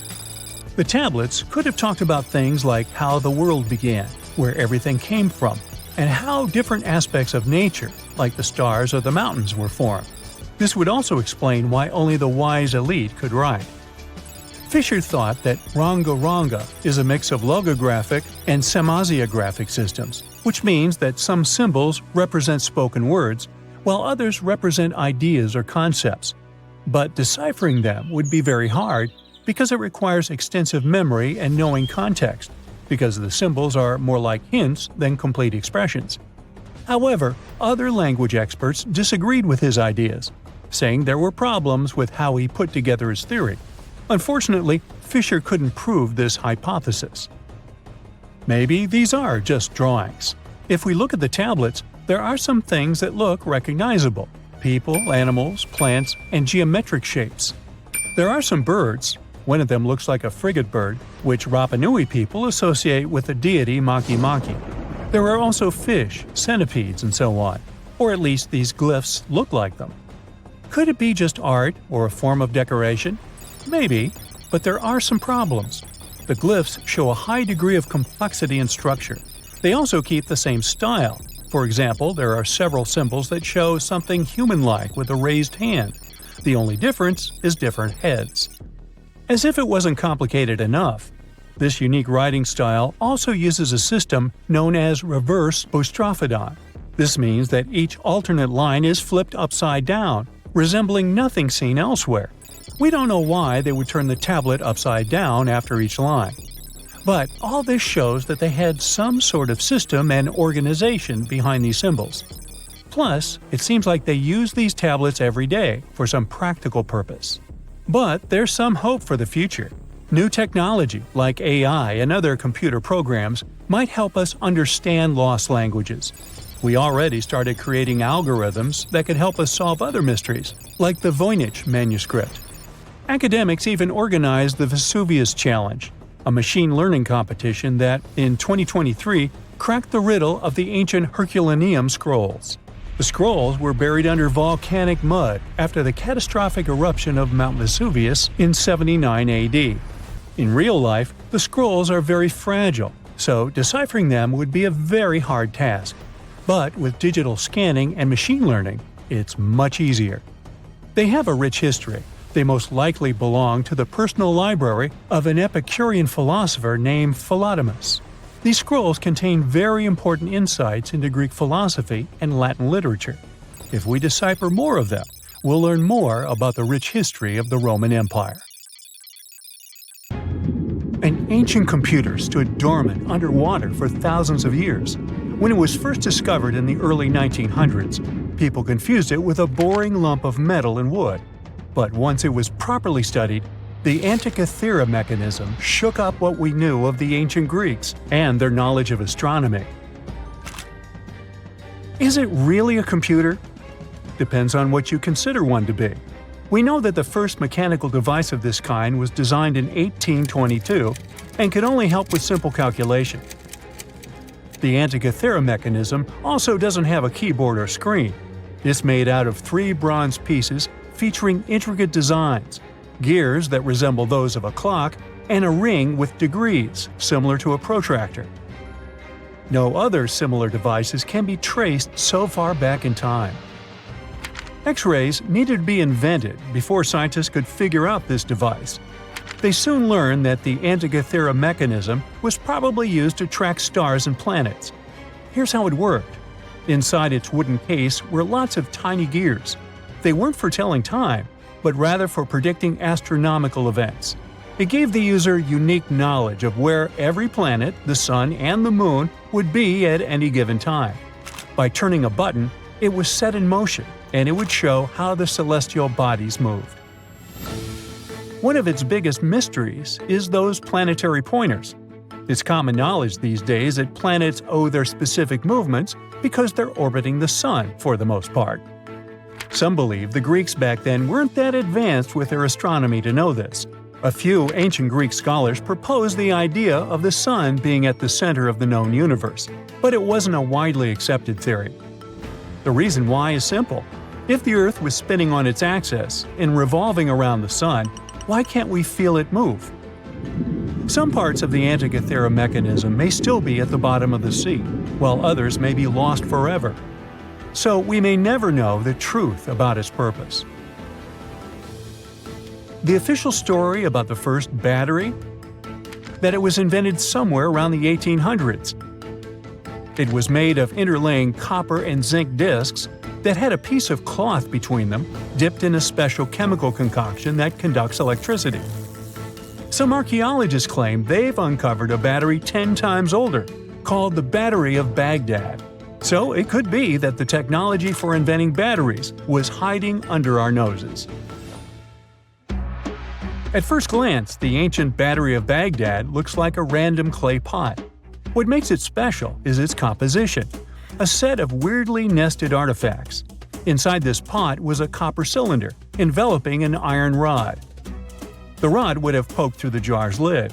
The tablets could have talked about things like how the world began, where everything came from, and how different aspects of nature, like the stars or the mountains, were formed. This would also explain why only the wise elite could write. Fisher thought that Rongorongo is a mix of logographic and semasiographic systems, which means that some symbols represent spoken words, while others represent ideas or concepts. But deciphering them would be very hard because it requires extensive memory and knowing context, because the symbols are more like hints than complete expressions. However, other language experts disagreed with his ideas, saying there were problems with how he put together his theory. Unfortunately, Fisher couldn't prove this hypothesis. Maybe these are just drawings. If we look at the tablets, there are some things that look recognizable: people, animals, plants, and geometric shapes. There are some birds. One of them looks like a frigate bird, which Rapa Nui people associate with the deity Maki Maki. There are also fish, centipedes, and so on, or at least these glyphs look like them. Could it be just art or a form of decoration? Maybe, but there are some problems. The glyphs show a high degree of complexity and structure. They also keep the same style. For example, there are several symbols that show something human-like with a raised hand. The only difference is different heads. As if it wasn't complicated enough, this unique writing style also uses a system known as reverse boustrophodon. This means that each alternate line is flipped upside down, resembling nothing seen elsewhere. We don't know why they would turn the tablet upside down after each line. But all this shows that they had some sort of system and organization behind these symbols. Plus, it seems like they use these tablets every day for some practical purpose. But there's some hope for the future. New technology, like AI and other computer programs, might help us understand lost languages. We already started creating algorithms that could help us solve other mysteries, like the Voynich manuscript. Academics even organized the Vesuvius Challenge, a machine learning competition that, in 2023, cracked the riddle of the ancient Herculaneum scrolls. The scrolls were buried under volcanic mud after the catastrophic eruption of Mount Vesuvius in 79 AD. In real life, the scrolls are very fragile, so deciphering them would be a very hard task. But with digital scanning and machine learning, it's much easier. They have a rich history. They most likely belong to the personal library of an Epicurean philosopher named Philodemus. These scrolls contain very important insights into Greek philosophy and Latin literature. If we decipher more of them, we'll learn more about the rich history of the Roman Empire. An ancient computer stood dormant underwater for thousands of years. When it was first discovered in the early 1900s, people confused it with a boring lump of metal and wood. But once it was properly studied, the Antikythera mechanism shook up what we knew of the ancient Greeks and their knowledge of astronomy. Is it really a computer? Depends on what you consider one to be. We know that the first mechanical device of this kind was designed in 1822 and could only help with simple calculation. The Antikythera mechanism also doesn't have a keyboard or screen. It's made out of 3 bronze pieces featuring intricate designs, gears that resemble those of a clock, and a ring with degrees, similar to a protractor. No other similar devices can be traced so far back in time. X-rays needed to be invented before scientists could figure out this device. They soon learned that the Antikythera mechanism was probably used to track stars and planets. Here's how it worked. Inside its wooden case were lots of tiny gears. They weren't for telling time, but rather for predicting astronomical events. It gave the user unique knowledge of where every planet, the sun, and the moon would be at any given time. By turning a button, it was set in motion, and it would show how the celestial bodies moved. One of its biggest mysteries is those planetary pointers. It's common knowledge these days that planets owe their specific movements because they're orbiting the sun for the most part. Some believe the Greeks back then weren't that advanced with their astronomy to know this. A few ancient Greek scholars proposed the idea of the sun being at the center of the known universe, but it wasn't a widely accepted theory. The reason why is simple. If the Earth was spinning on its axis and revolving around the sun, why can't we feel it move? Some parts of the Antikythera mechanism may still be at the bottom of the sea, while others may be lost forever. So we may never know the truth about its purpose. The official story about the first battery? That it was invented somewhere around the 1800s. It was made of interlaying copper and zinc discs that had a piece of cloth between them, dipped in a special chemical concoction that conducts electricity. Some archaeologists claim they've uncovered a battery 10 times older, called the Battery of Baghdad. So it could be that the technology for inventing batteries was hiding under our noses. At first glance, the ancient Battery of Baghdad looks like a random clay pot. What makes it special is its composition, a set of weirdly nested artifacts. Inside this pot was a copper cylinder, enveloping an iron rod. The rod would have poked through the jar's lid.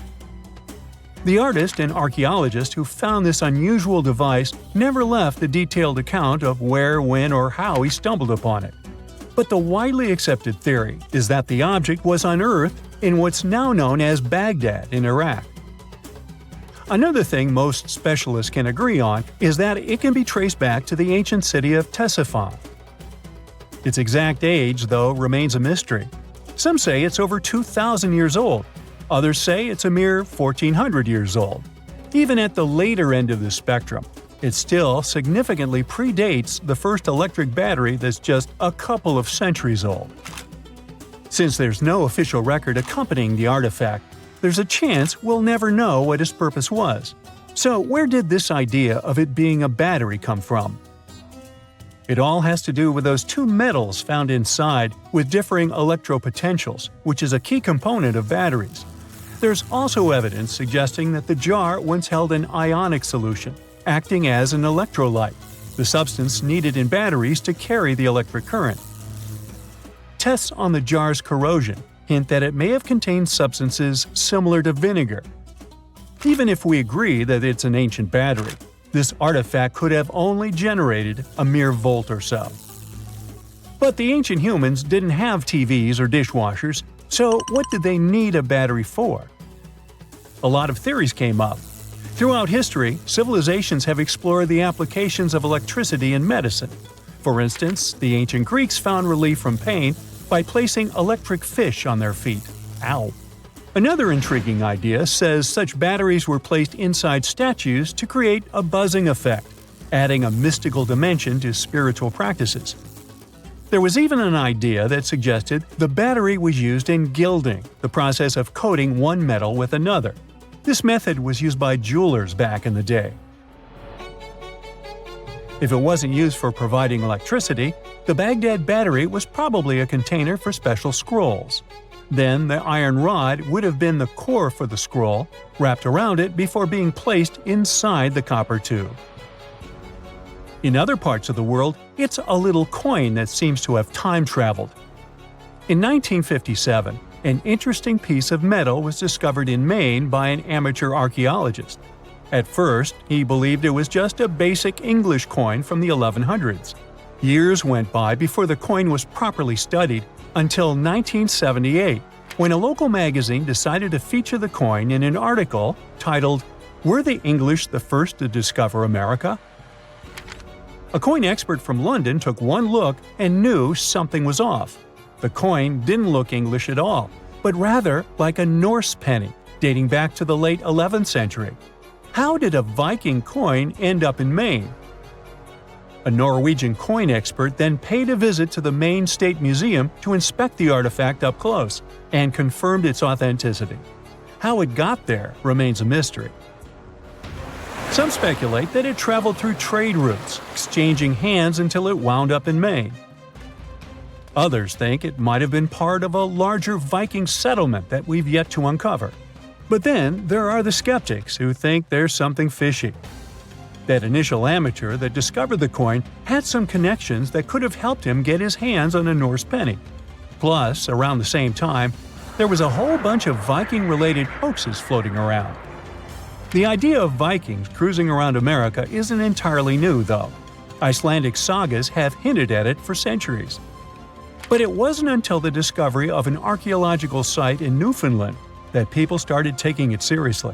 The artist and archaeologist who found this unusual device never left a detailed account of where, when, or how he stumbled upon it. But the widely accepted theory is that the object was unearthed in what's now known as Baghdad in Iraq. Another thing most specialists can agree on is that it can be traced back to the ancient city of Ctesiphon. Its exact age, though, remains a mystery. Some say it's over 2,000 years old. Others say it's a mere 1,400 years old. Even at the later end of the spectrum, it still significantly predates the first electric battery that's just a couple of centuries old. Since there's no official record accompanying the artifact, there's a chance we'll never know what its purpose was. So where did this idea of it being a battery come from? It all has to do with those two metals found inside with differing electropotentials, which is a key component of batteries. There's also evidence suggesting that the jar once held an ionic solution, acting as an electrolyte, the substance needed in batteries to carry the electric current. Tests on the jar's corrosion hint that it may have contained substances similar to vinegar. Even if we agree that it's an ancient battery, this artifact could have only generated a mere volt or so. But the ancient humans didn't have TVs or dishwashers, so what did they need a battery for? A lot of theories came up. Throughout history, civilizations have explored the applications of electricity in medicine. For instance, the ancient Greeks found relief from pain by placing electric fish on their feet. Ow! Another intriguing idea says such batteries were placed inside statues to create a buzzing effect, adding a mystical dimension to spiritual practices. There was even an idea that suggested the battery was used in gilding, the process of coating one metal with another. This method was used by jewelers back in the day. If it wasn't used for providing electricity, the Baghdad battery was probably a container for special scrolls. Then the iron rod would have been the core for the scroll, wrapped around it before being placed inside the copper tube. In other parts of the world, it's a little coin that seems to have time-traveled. In 1957, an interesting piece of metal was discovered in Maine by an amateur archaeologist. At first, he believed it was just a basic English coin from the 1100s. Years went by before the coin was properly studied, until 1978, when a local magazine decided to feature the coin in an article titled, "Were the English the First to Discover America?" A coin expert from London took one look and knew something was off. The coin didn't look English at all, but rather like a Norse penny, dating back to the late 11th century. How did a Viking coin end up in Maine? A Norwegian coin expert then paid a visit to the Maine State Museum to inspect the artifact up close, and confirmed its authenticity. How it got there remains a mystery. Some speculate that it traveled through trade routes, exchanging hands until it wound up in Maine. Others think it might have been part of a larger Viking settlement that we've yet to uncover. But then there are the skeptics who think there's something fishy. That initial amateur that discovered the coin had some connections that could have helped him get his hands on a Norse penny. Plus, around the same time, there was a whole bunch of Viking-related hoaxes floating around. The idea of Vikings cruising around America isn't entirely new, though. Icelandic sagas have hinted at it for centuries. But it wasn't until the discovery of an archaeological site in Newfoundland that people started taking it seriously.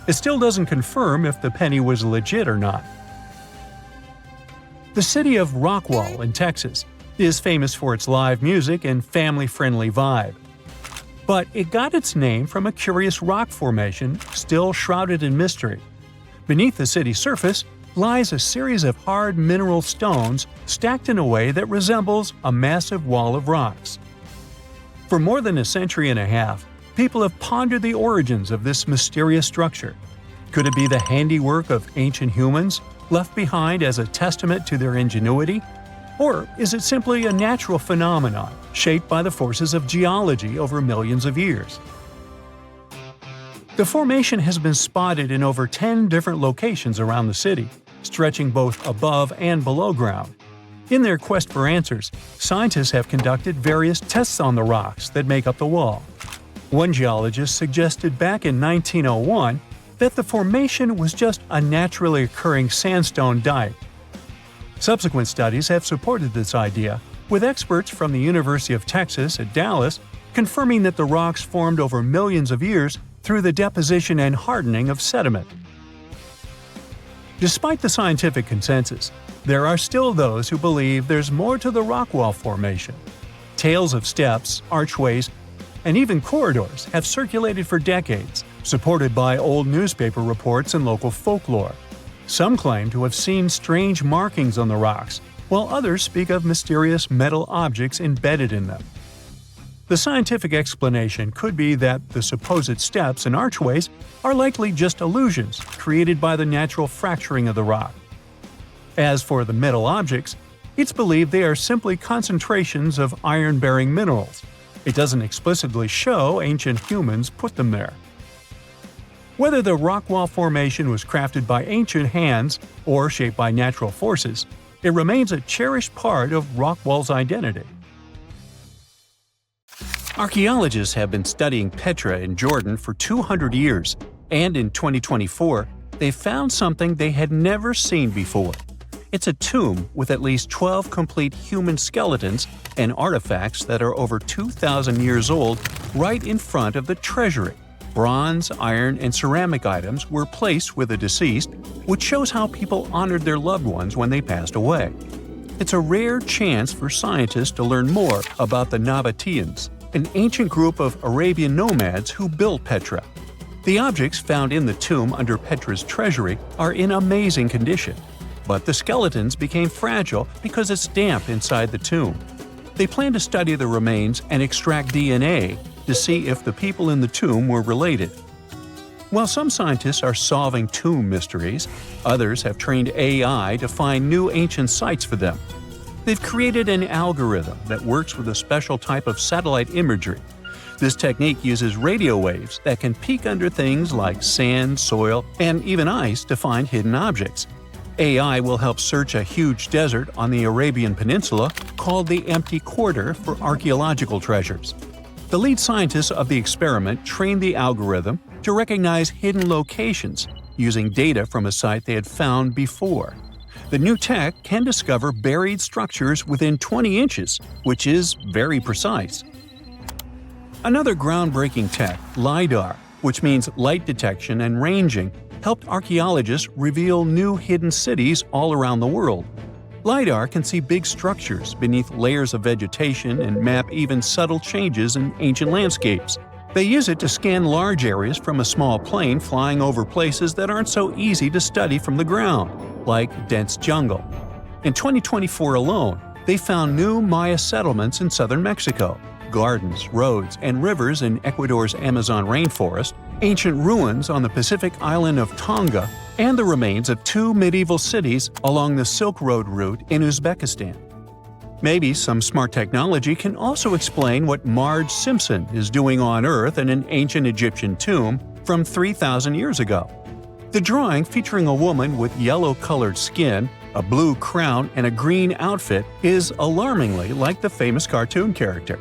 It still doesn't confirm if the penny was legit or not. The city of Rockwall in Texas is famous for its live music and family-friendly vibe. But it got its name from a curious rock formation still shrouded in mystery. Beneath the city's surface lies a series of hard mineral stones stacked in a way that resembles a massive wall of rocks. For more than a century and a half, people have pondered the origins of this mysterious structure. Could it be the handiwork of ancient humans, left behind as a testament to their ingenuity? Or is it simply a natural phenomenon, shaped by the forces of geology over millions of years? The formation has been spotted in over 10 different locations around the city, stretching both above and below ground. In their quest for answers, scientists have conducted various tests on the rocks that make up the wall. One geologist suggested back in 1901 that the formation was just a naturally occurring sandstone dike. Subsequent studies have supported this idea, with experts from the University of Texas at Dallas confirming that the rocks formed over millions of years through the deposition and hardening of sediment. Despite the scientific consensus, there are still those who believe there's more to the Rockwall formation. Tales of steps, archways, and even corridors have circulated for decades, supported by old newspaper reports and local folklore. Some claim to have seen strange markings on the rocks, while others speak of mysterious metal objects embedded in them. The scientific explanation could be that the supposed steps and archways are likely just illusions created by the natural fracturing of the rock. As for the metal objects, it's believed they are simply concentrations of iron-bearing minerals. It doesn't explicitly show ancient humans put them there. Whether the rock wall formation was crafted by ancient hands or shaped by natural forces, it remains a cherished part of Rockwall's identity. Archaeologists have been studying Petra in Jordan for 200 years, and in 2024, they found something they had never seen before. It's a tomb with at least 12 complete human skeletons and artifacts that are over 2,000 years old right in front of the treasury. Bronze, iron, and ceramic items were placed with the deceased, which shows how people honored their loved ones when they passed away. It's a rare chance for scientists to learn more about the Nabateans, an ancient group of Arabian nomads who built Petra. The objects found in the tomb under Petra's treasury are in amazing condition, but the skeletons became fragile because it's damp inside the tomb. They plan to study the remains and extract DNA to see if the people in the tomb were related. While some scientists are solving tomb mysteries, others have trained AI to find new ancient sites for them. They've created an algorithm that works with a special type of satellite imagery. This technique uses radio waves that can peek under things like sand, soil, and even ice to find hidden objects. AI will help search a huge desert on the Arabian Peninsula called the Empty Quarter for archaeological treasures. The lead scientists of the experiment trained the algorithm to recognize hidden locations using data from a site they had found before. The new tech can discover buried structures within 20 inches, which is very precise. Another groundbreaking tech, Lidar, which means light detection and ranging, helped archaeologists reveal new hidden cities all around the world. Lidar can see big structures beneath layers of vegetation and map even subtle changes in ancient landscapes. They use it to scan large areas from a small plane flying over places that aren't so easy to study from the ground, like dense jungle. In 2024 alone, they found new Maya settlements in southern Mexico, gardens, roads, and rivers in Ecuador's Amazon rainforest, ancient ruins on the Pacific island of Tonga, and the remains of 2 medieval cities along the Silk Road route in Uzbekistan. Maybe some smart technology can also explain what Marge Simpson is doing on Earth in an ancient Egyptian tomb from 3,000 years ago. The drawing, featuring a woman with yellow-colored skin, a blue crown, and a green outfit, is alarmingly like the famous cartoon character.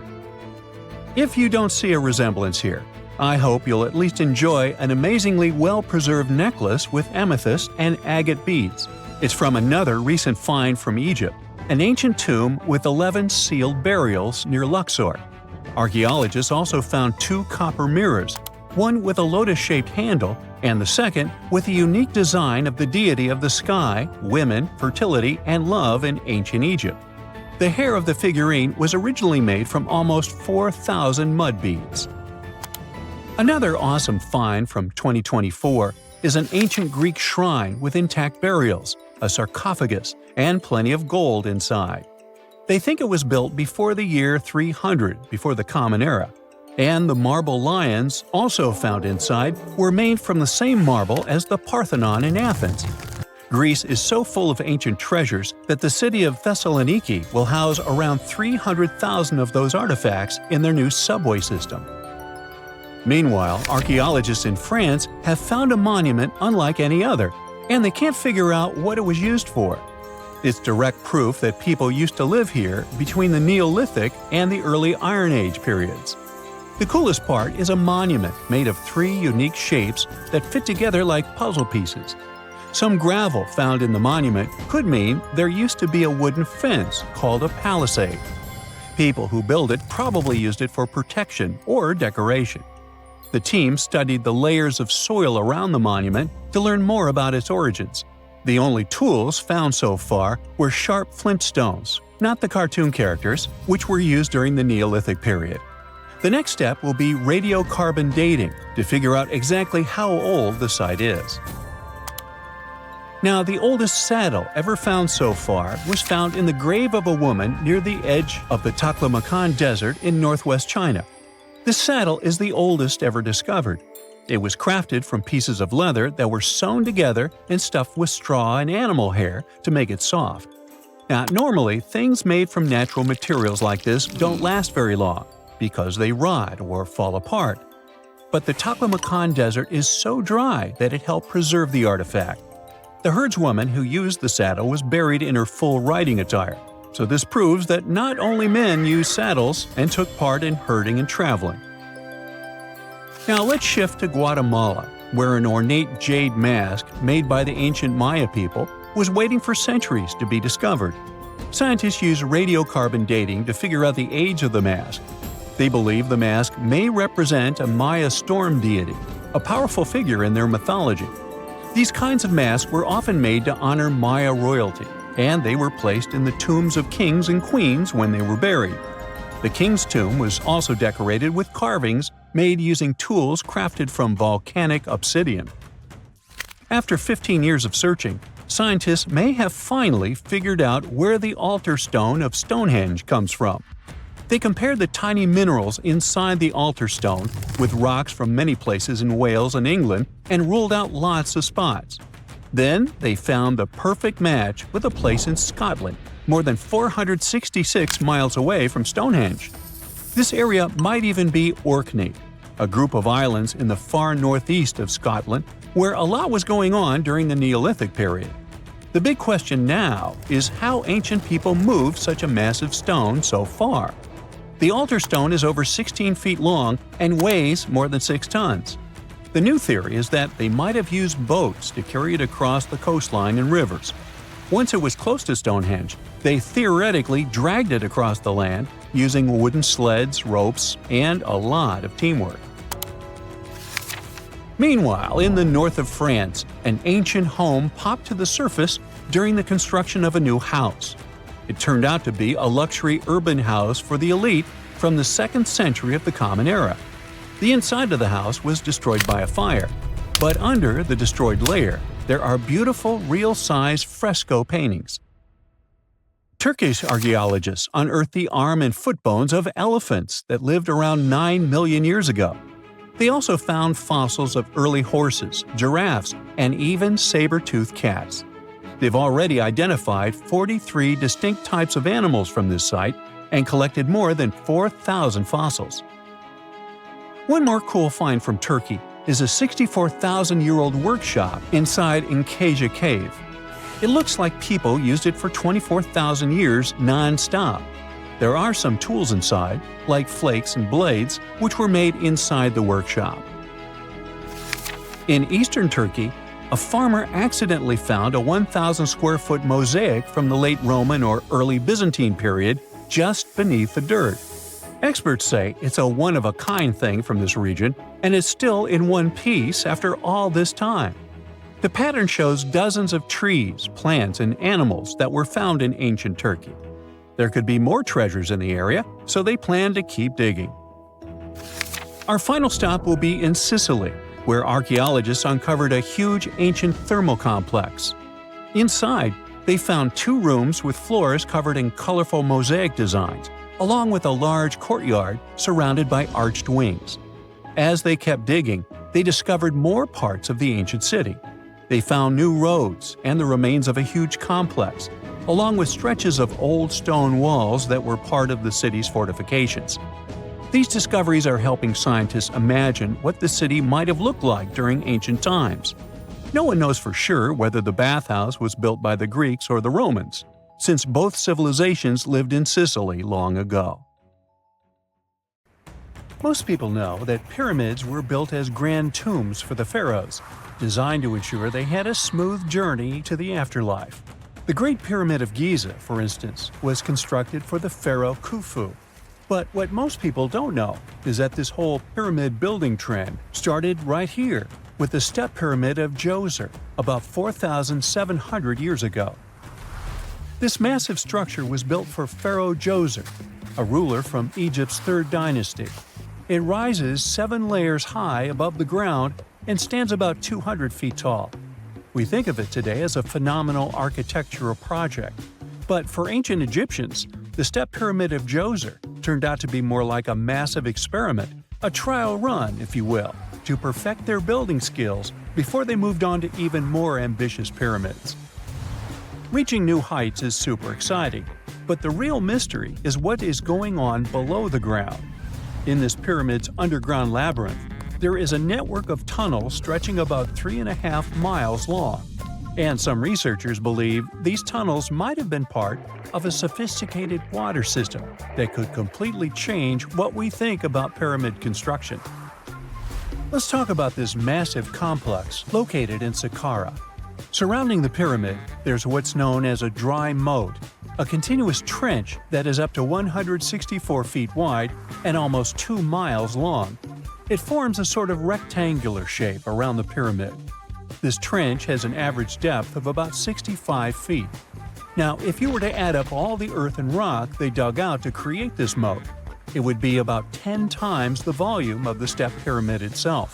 If you don't see a resemblance here, I hope you'll at least enjoy an amazingly well-preserved necklace with amethyst and agate beads. It's from another recent find from Egypt, an ancient tomb with 11 sealed burials near Luxor. Archaeologists also found 2 copper mirrors, one with a lotus-shaped handle and the second with a unique design of the deity of the sky, women, fertility, and love in ancient Egypt. The hair of the figurine was originally made from almost 4,000 mud beads. Another awesome find from 2024 is an ancient Greek shrine with intact burials, a sarcophagus, and plenty of gold inside. They think it was built before the year 300 before the Common Era, and the marble lions, also found inside, were made from the same marble as the Parthenon in Athens. Greece is so full of ancient treasures that the city of Thessaloniki will house around 300,000 of those artifacts in their new subway system. Meanwhile, archaeologists in France have found a monument unlike any other, and they can't figure out what it was used for. It's direct proof that people used to live here between the Neolithic and the early Iron Age periods. The coolest part is a monument made of 3 unique shapes that fit together like puzzle pieces. Some gravel found in the monument could mean there used to be a wooden fence called a palisade. People who built it probably used it for protection or decoration. The team studied the layers of soil around the monument to learn more about its origins. The only tools found so far were sharp flint stones, not the cartoon characters, which were used during the Neolithic period. The next step will be radiocarbon dating to figure out exactly how old the site is. Now, the oldest saddle ever found so far was found in the grave of a woman near the edge of the Taklamakan Desert in northwest China. This saddle is the oldest ever discovered. It was crafted from pieces of leather that were sewn together and stuffed with straw and animal hair to make it soft. Now, normally, things made from natural materials like this don't last very long because they rot or fall apart. but the Taklamakan Desert is so dry that it helped preserve the artifact. The herdswoman who used the saddle was buried in her full riding attire, so this proves that not only men used saddles and took part in herding and traveling. Now let's shift to Guatemala, where an ornate jade mask made by the ancient Maya people was waiting for centuries to be discovered. Scientists use radiocarbon dating to figure out the age of the mask. They believe the mask may represent a Maya storm deity, a powerful figure in their mythology. These kinds of masks were often made to honor Maya royalty, and they were placed in the tombs of kings and queens when they were buried. The king's tomb was also decorated with carvings made using tools crafted from volcanic obsidian. After 15 years of searching, scientists may have finally figured out where the altar stone of Stonehenge comes from. They compared the tiny minerals inside the altar stone with rocks from many places in Wales and England and ruled out lots of spots. Then they found the perfect match with a place in Scotland, more than 466 miles away from Stonehenge. This area might even be Orkney, a group of islands in the far northeast of Scotland where a lot was going on during the Neolithic period. The big question now is how ancient people moved such a massive stone so far. The altar stone is over 16 feet long and weighs more than 6 tons. The new theory is that they might have used boats to carry it across the coastline and rivers. Once it was close to Stonehenge, they theoretically dragged it across the land using wooden sleds, ropes, and a lot of teamwork. Meanwhile, in the north of France, an ancient home popped to the surface during the construction of a new house. It turned out to be a luxury urban house for the elite from the 2nd century of the Common Era. The inside of the house was destroyed by a fire, but under the destroyed layer, there are beautiful real-size fresco paintings. Turkish archaeologists unearthed the arm and foot bones of elephants that lived around 9 million years ago. They also found fossils of early horses, giraffes, and even saber-toothed cats. They've already identified 43 distinct types of animals from this site and collected more than 4,000 fossils. One more cool find from Turkey is a 64,000-year-old workshop inside Longyou Cave. It looks like people used it for 24,000 years non-stop. There are some tools inside, like flakes and blades, which were made inside the workshop. In eastern Turkey, a farmer accidentally found a 1,000-square-foot mosaic from the late Roman or early Byzantine period just beneath the dirt. Experts say it's a one-of-a-kind thing from this region, and it's still in one piece after all this time. The pattern shows dozens of trees, plants, and animals that were found in ancient Turkey. There could be more treasures in the area, so they plan to keep digging. Our final stop will be in Sicily, where archaeologists uncovered a huge ancient thermal complex. Inside, they found 2 rooms with floors covered in colorful mosaic designs, along with a large courtyard surrounded by arched wings. As they kept digging, they discovered more parts of the ancient city. They found new roads and the remains of a huge complex, along with stretches of old stone walls that were part of the city's fortifications. These discoveries are helping scientists imagine what the city might have looked like during ancient times. No one knows for sure whether the bathhouse was built by the Greeks or the Romans, since both civilizations lived in Sicily long ago. Most people know that pyramids were built as grand tombs for the pharaohs, designed to ensure they had a smooth journey to the afterlife. The Great Pyramid of Giza, for instance, was constructed for the pharaoh Khufu. But what most people don't know is that this whole pyramid building trend started right here with the step pyramid of Djoser about 4,700 years ago. This massive structure was built for Pharaoh Djoser, a ruler from Egypt's 3rd dynasty. It rises 7 layers high above the ground and stands about 200 feet tall. We think of it today as a phenomenal architectural project, but for ancient Egyptians, the step pyramid of Djoser turned out to be more like a massive experiment, a trial run, if you will, to perfect their building skills before they moved on to even more ambitious pyramids. Reaching new heights is super exciting, but the real mystery is what is going on below the ground. In this pyramid's underground labyrinth, there is a network of tunnels stretching about 3.5 miles long. And some researchers believe these tunnels might have been part of a sophisticated water system that could completely change what we think about pyramid construction. Let's talk about this massive complex located in Saqqara. Surrounding the pyramid, there's what's known as a dry moat, a continuous trench that is up to 164 feet wide and almost 2 miles long. It forms a sort of rectangular shape around the pyramid. This trench has an average depth of about 65 feet. Now, if you were to add up all the earth and rock they dug out to create this moat, it would be about 10 times the volume of the step pyramid itself.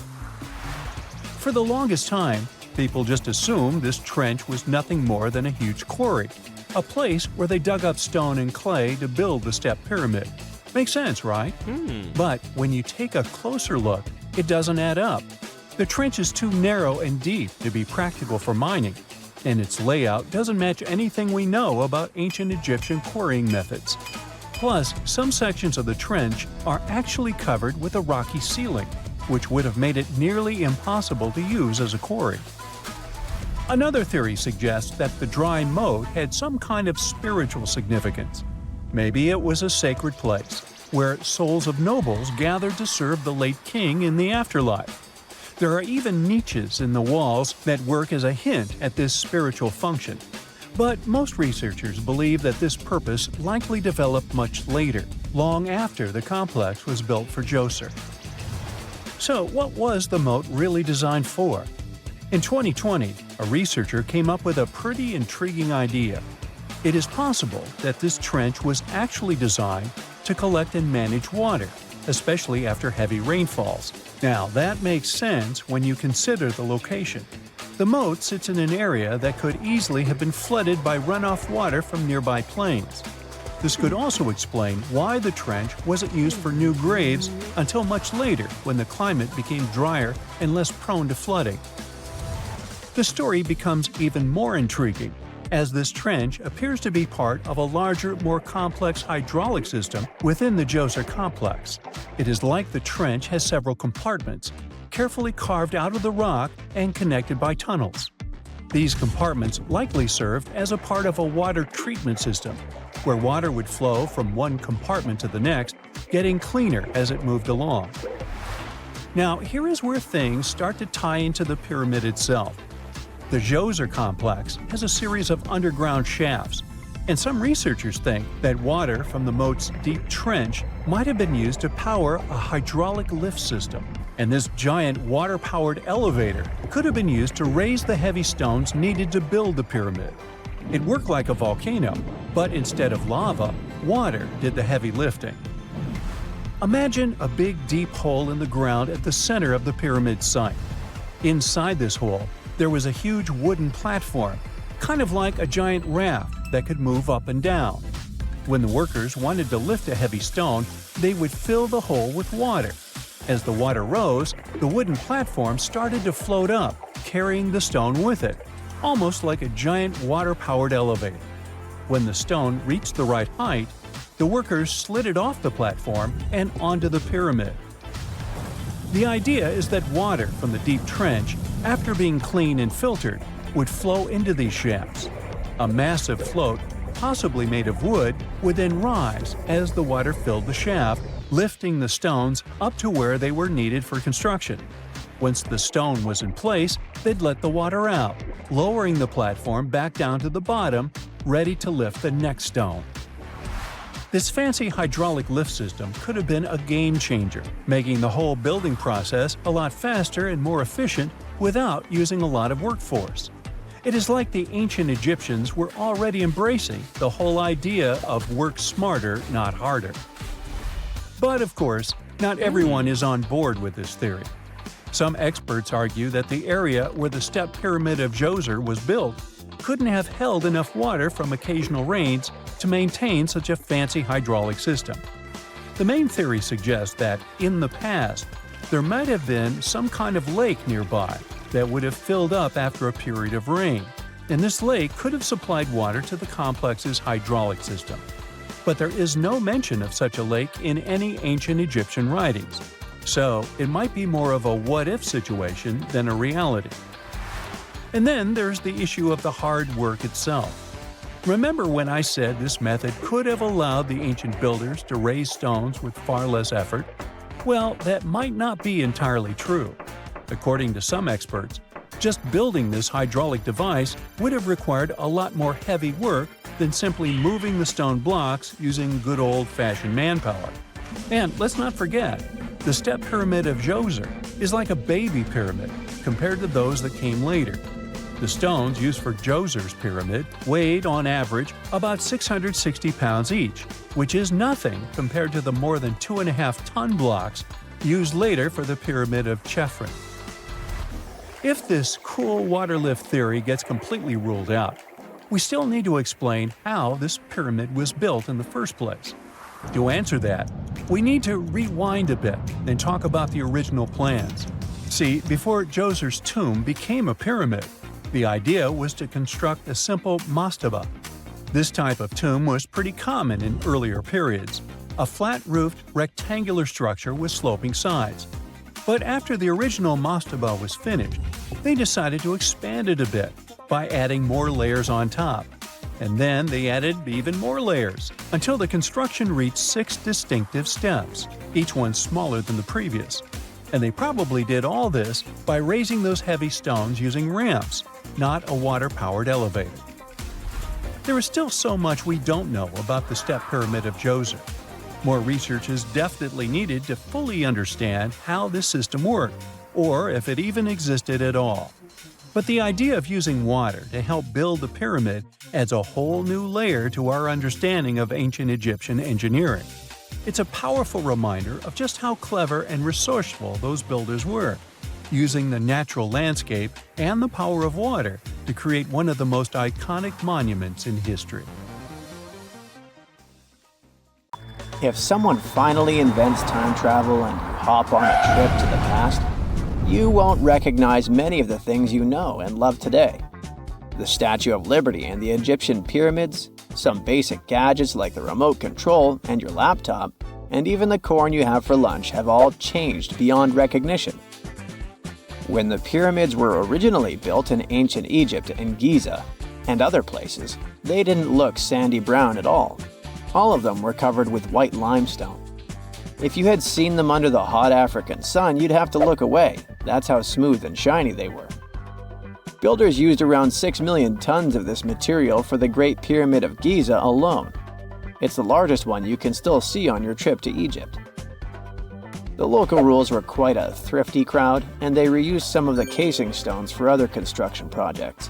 For the longest time, people just assumed this trench was nothing more than a huge quarry, a place where they dug up stone and clay to build the step pyramid. Makes sense, right? But when you take a closer look, it doesn't add up. The trench is too narrow and deep to be practical for mining, and its layout doesn't match anything we know about ancient Egyptian quarrying methods. Plus, some sections of the trench are actually covered with a rocky ceiling, which would have made it nearly impossible to use as a quarry. Another theory suggests that the dry moat had some kind of spiritual significance. Maybe it was a sacred place, where souls of nobles gathered to serve the late king in the afterlife. There are even niches in the walls that work as a hint at this spiritual function. But most researchers believe that this purpose likely developed much later, long after the complex was built for Djoser. So what was the moat really designed for? In 2020, a researcher came up with a pretty intriguing idea. It is possible that this trench was actually designed to collect and manage water, especially after heavy rainfalls. Now, that makes sense when you consider the location. The moat sits in an area that could easily have been flooded by runoff water from nearby plains. This could also explain why the trench wasn't used for new graves until much later when the climate became drier and less prone to flooding. The story becomes even more intriguing, as this trench appears to be part of a larger, more complex hydraulic system within the Djoser complex. It is like the trench has several compartments, carefully carved out of the rock and connected by tunnels. These compartments likely served as a part of a water treatment system, where water would flow from one compartment to the next, getting cleaner as it moved along. Now, here is where things start to tie into the pyramid itself. The Djoser complex has a series of underground shafts, and some researchers think that water from the moat's deep trench might have been used to power a hydraulic lift system, and this giant water-powered elevator could have been used to raise the heavy stones needed to build the pyramid. It worked like a volcano, but instead of lava, water did the heavy lifting. Imagine a big deep hole in the ground at the center of the pyramid site. Inside this hole, there was a huge wooden platform, kind of like a giant raft that could move up and down. When the workers wanted to lift a heavy stone, they would fill the hole with water. As the water rose, the wooden platform started to float up, carrying the stone with it, almost like a giant water-powered elevator. When the stone reached the right height, the workers slid it off the platform and onto the pyramid. The idea is that water from the deep trench, after being cleaned and filtered, would flow into these shafts. A massive float, possibly made of wood, would then rise as the water filled the shaft, lifting the stones up to where they were needed for construction. Once the stone was in place, they'd let the water out, lowering the platform back down to the bottom, ready to lift the next stone. This fancy hydraulic lift system could have been a game changer, making the whole building process a lot faster and more efficient without using a lot of workforce. It is like the ancient Egyptians were already embracing the whole idea of work smarter, not harder. But of course, not everyone is on board with this theory. Some experts argue that the area where the step pyramid of Djoser was built couldn't have held enough water from occasional rains to maintain such a fancy hydraulic system. The main theory suggests that, in the past, there might have been some kind of lake nearby that would have filled up after a period of rain, and this lake could have supplied water to the complex's hydraulic system. But there is no mention of such a lake in any ancient Egyptian writings. So it might be more of a what-if situation than a reality. And then there's the issue of the hard work itself. Remember when I said this method could have allowed the ancient builders to raise stones with far less effort? Well, that might not be entirely true. According to some experts, just building this hydraulic device would have required a lot more heavy work than simply moving the stone blocks using good old-fashioned manpower. And let's not forget, the step pyramid of Djoser is like a baby pyramid compared to those that came later. The stones used for Djoser's pyramid weighed, on average, about 660 pounds each, which is nothing compared to the more than 2.5-ton blocks used later for the pyramid of Chephren. If this cool water lift theory gets completely ruled out, we still need to explain how this pyramid was built in the first place. To answer that, we need to rewind a bit and talk about the original plans. See, before Djoser's tomb became a pyramid, the idea was to construct a simple mastaba. This type of tomb was pretty common in earlier periods, a flat-roofed, rectangular structure with sloping sides. But after the original mastaba was finished, they decided to expand it a bit by adding more layers on top. And then they added even more layers, until the construction reached 6 distinctive steps, each one smaller than the previous. And they probably did all this by raising those heavy stones using ramps, not a water-powered elevator. There is still so much we don't know about the step pyramid of Djoser. More research is definitely needed to fully understand how this system worked, or if it even existed at all. But the idea of using water to help build the pyramid adds a whole new layer to our understanding of ancient Egyptian engineering. It's a powerful reminder of just how clever and resourceful those builders were, using the natural landscape and the power of water to create one of the most iconic monuments in history. If someone finally invents time travel and you hop on a trip to the past, you won't recognize many of the things you know and love today. The Statue of Liberty and the Egyptian pyramids, some basic gadgets like the remote control and your laptop, and even the corn you have for lunch have all changed beyond recognition. When the pyramids were originally built in ancient Egypt and Giza and other places, they didn't look sandy brown at all. All of them were covered with white limestone. If you had seen them under the hot African sun, you'd have to look away. That's how smooth and shiny they were. Builders used around 6 million tons of this material for the Great Pyramid of Giza alone. It's the largest one you can still see on your trip to Egypt. The local rules were quite a thrifty crowd, and they reused some of the casing stones for other construction projects.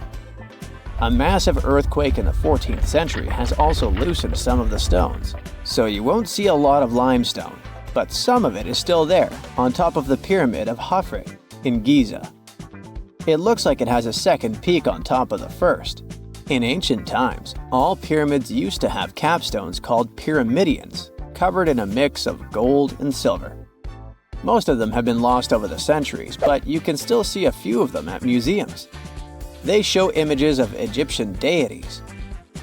A massive earthquake in the 14th century has also loosened some of the stones, so you won't see a lot of limestone, but some of it is still there, on top of the Pyramid of Khafre in Giza. It looks like it has a second peak on top of the first. In ancient times, all pyramids used to have capstones called pyramidions, covered in a mix of gold and silver. Most of them have been lost over the centuries, but you can still see a few of them at museums. They show images of Egyptian deities.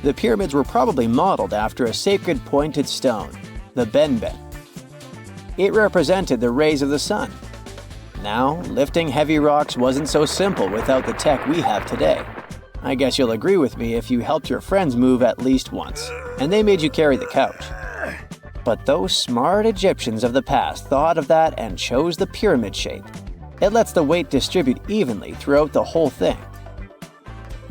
The pyramids were probably modeled after a sacred pointed stone, the benben. It represented the rays of the sun. Now, lifting heavy rocks wasn't so simple without the tech we have today. I guess you'll agree with me if you helped your friends move at least once, and they made you carry the couch. But those smart Egyptians of the past thought of that and chose the pyramid shape. It lets the weight distribute evenly throughout the whole thing.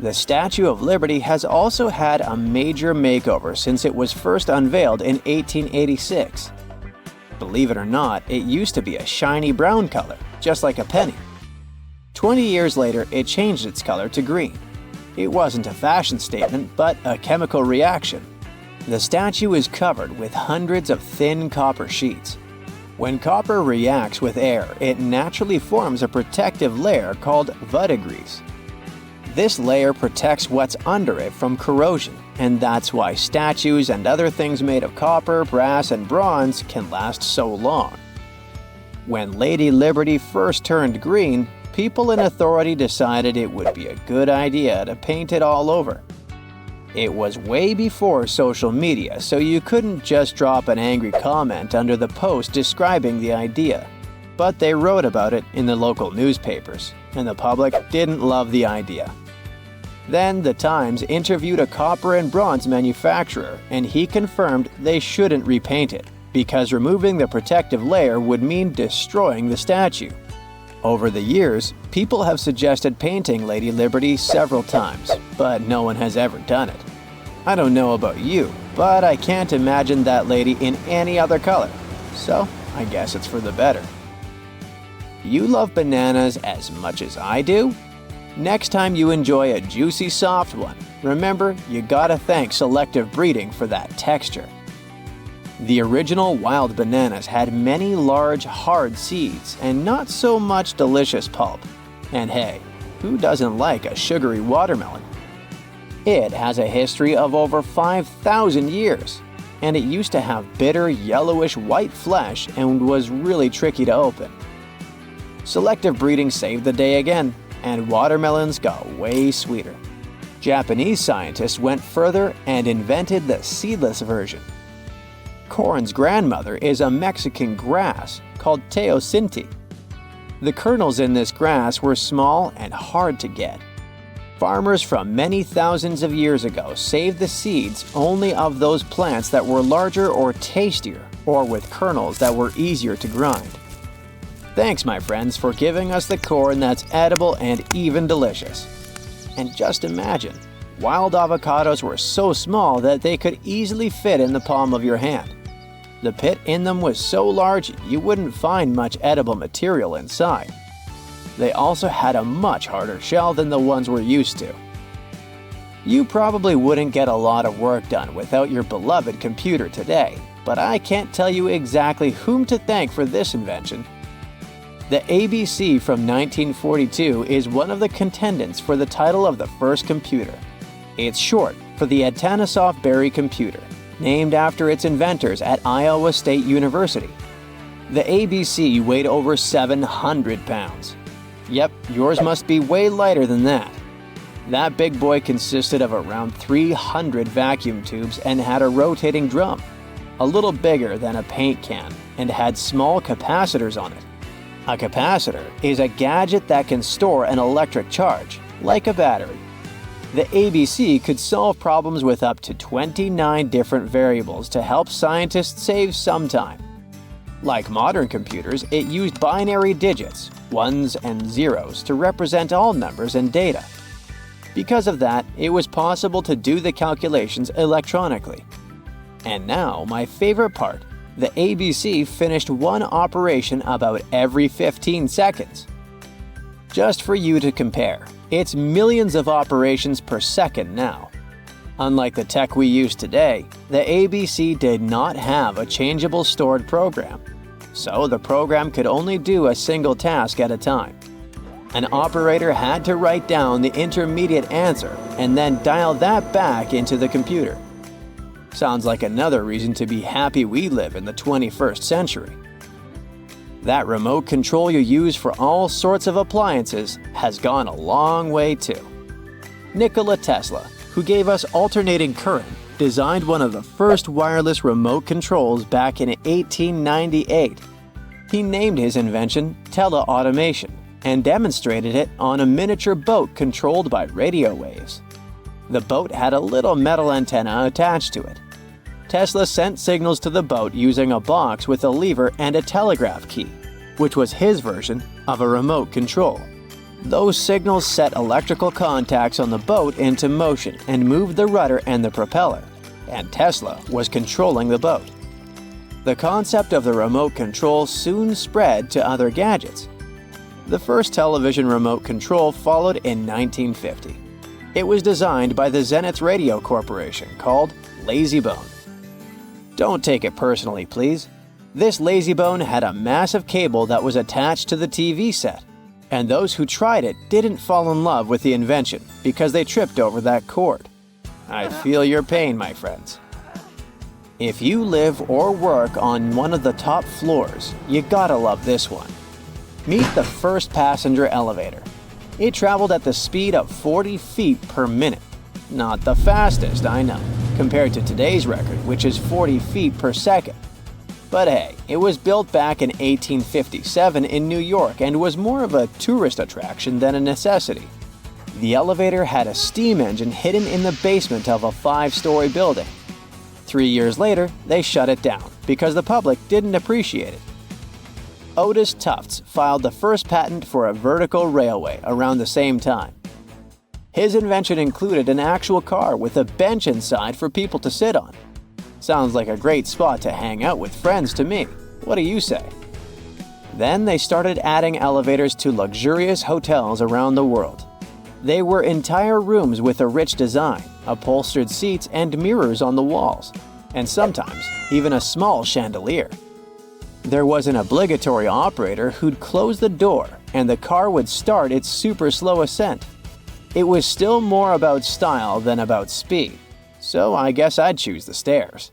The Statue of Liberty has also had a major makeover since it was first unveiled in 1886. Believe it or not, it used to be a shiny brown color, just like a penny. 20 years later, it changed its color to green. It wasn't a fashion statement, but a chemical reaction. The statue is covered with hundreds of thin copper sheets. When copper reacts with air, it naturally forms a protective layer called verdigris. This layer protects what's under it from corrosion, and that's why statues and other things made of copper, brass, and bronze can last so long. When Lady Liberty first turned green, people in authority decided it would be a good idea to paint it all over. It was way before social media, so you couldn't just drop an angry comment under the post describing the idea. but they wrote about it in the local newspapers, and the public didn't love the idea. Then the Times interviewed a copper and bronze manufacturer, and he confirmed they shouldn't repaint it, because removing the protective layer would mean destroying the statue. Over the years, people have suggested painting Lady Liberty several times, but no one has ever done it. I don't know about you, but I can't imagine that lady in any other color, so I guess it's for the better. You love bananas as much as I do? Next time you enjoy a juicy soft one, remember you gotta thank selective breeding for that texture. The original wild bananas had many large, hard seeds and not so much delicious pulp. And hey, who doesn't like a sugary watermelon? It has a history of over 5,000 years, and it used to have bitter, yellowish white flesh and was really tricky to open. Selective breeding saved the day again, and watermelons got way sweeter. Japanese scientists went further and invented the seedless version. Corn's grandmother is a Mexican grass called teosinte. The kernels in this grass were small and hard to get. Farmers from many thousands of years ago saved the seeds only of those plants that were larger or tastier, or with kernels that were easier to grind. Thanks, my friends, for giving us the corn that's edible and even delicious. And just imagine, wild avocados were so small that they could easily fit in the palm of your hand. The pit in them was so large you wouldn't find much edible material inside. They also had a much harder shell than the ones we're used to. You probably wouldn't get a lot of work done without your beloved computer today, but I can't tell you exactly whom to thank for this invention. The ABC from 1942 is one of the contendants for the title of the first computer. It's short for the Atanasoff Berry computer, named after its inventors at Iowa State University. The ABC weighed over 700 pounds. Yep, yours must be way lighter than that. That big boy consisted of around 300 vacuum tubes and had a rotating drum, a little bigger than a paint can, and had small capacitors on it. A capacitor is a gadget that can store an electric charge, like a battery. The ABC could solve problems with up to 29 different variables to help scientists save some time. Like modern computers, it used binary digits, ones and zeros, to represent all numbers and data. Because of that, it was possible to do the calculations electronically. And now, my favorite part, the ABC finished one operation about every 15 seconds. Just for you to compare, it's millions of operations per second now. Unlike the tech we use today, the ABC did not have a changeable stored program, so the program could only do a single task at a time. An operator had to write down the intermediate answer and then dial that back into the computer. Sounds like another reason to be happy we live in the 21st century. That remote control you use for all sorts of appliances has gone a long way too. Nikola Tesla, who gave us alternating current, designed one of the first wireless remote controls back in 1898. He named his invention teleautomation and demonstrated it on a miniature boat controlled by radio waves. The boat had a little metal antenna attached to it. Tesla sent signals to the boat using a box with a lever and a telegraph key, which was his version of a remote control. Those signals set electrical contacts on the boat into motion and moved the rudder and the propeller, and Tesla was controlling the boat. The concept of the remote control soon spread to other gadgets. The first television remote control followed in 1950. It was designed by the Zenith Radio Corporation called LazyBone. Don't take it personally, please. This LazyBone had a massive cable that was attached to the TV set, and those who tried it didn't fall in love with the invention because they tripped over that cord. I feel your pain, my friends. If you live or work on one of the top floors, you gotta love this one. Meet the first passenger elevator. It traveled at the speed of 40 feet per minute. Not the fastest, I know, compared to today's record, which is 40 feet per second. But hey, it was built back in 1857 in New York and was more of a tourist attraction than a necessity. The elevator had a steam engine hidden in the basement of a 5-story building. 3 years later, they shut it down because the public didn't appreciate it. Otis Tufts filed the first patent for a vertical railway around the same time. His invention included an actual car with a bench inside for people to sit on. Sounds like a great spot to hang out with friends to me. What do you say? Then they started adding elevators to luxurious hotels around the world. They were entire rooms with a rich design, upholstered seats and mirrors on the walls, and sometimes even a small chandelier. There was an obligatory operator who'd close the door and the car would start its super slow ascent. It was still more about style than about speed, so I guess I'd choose the stairs.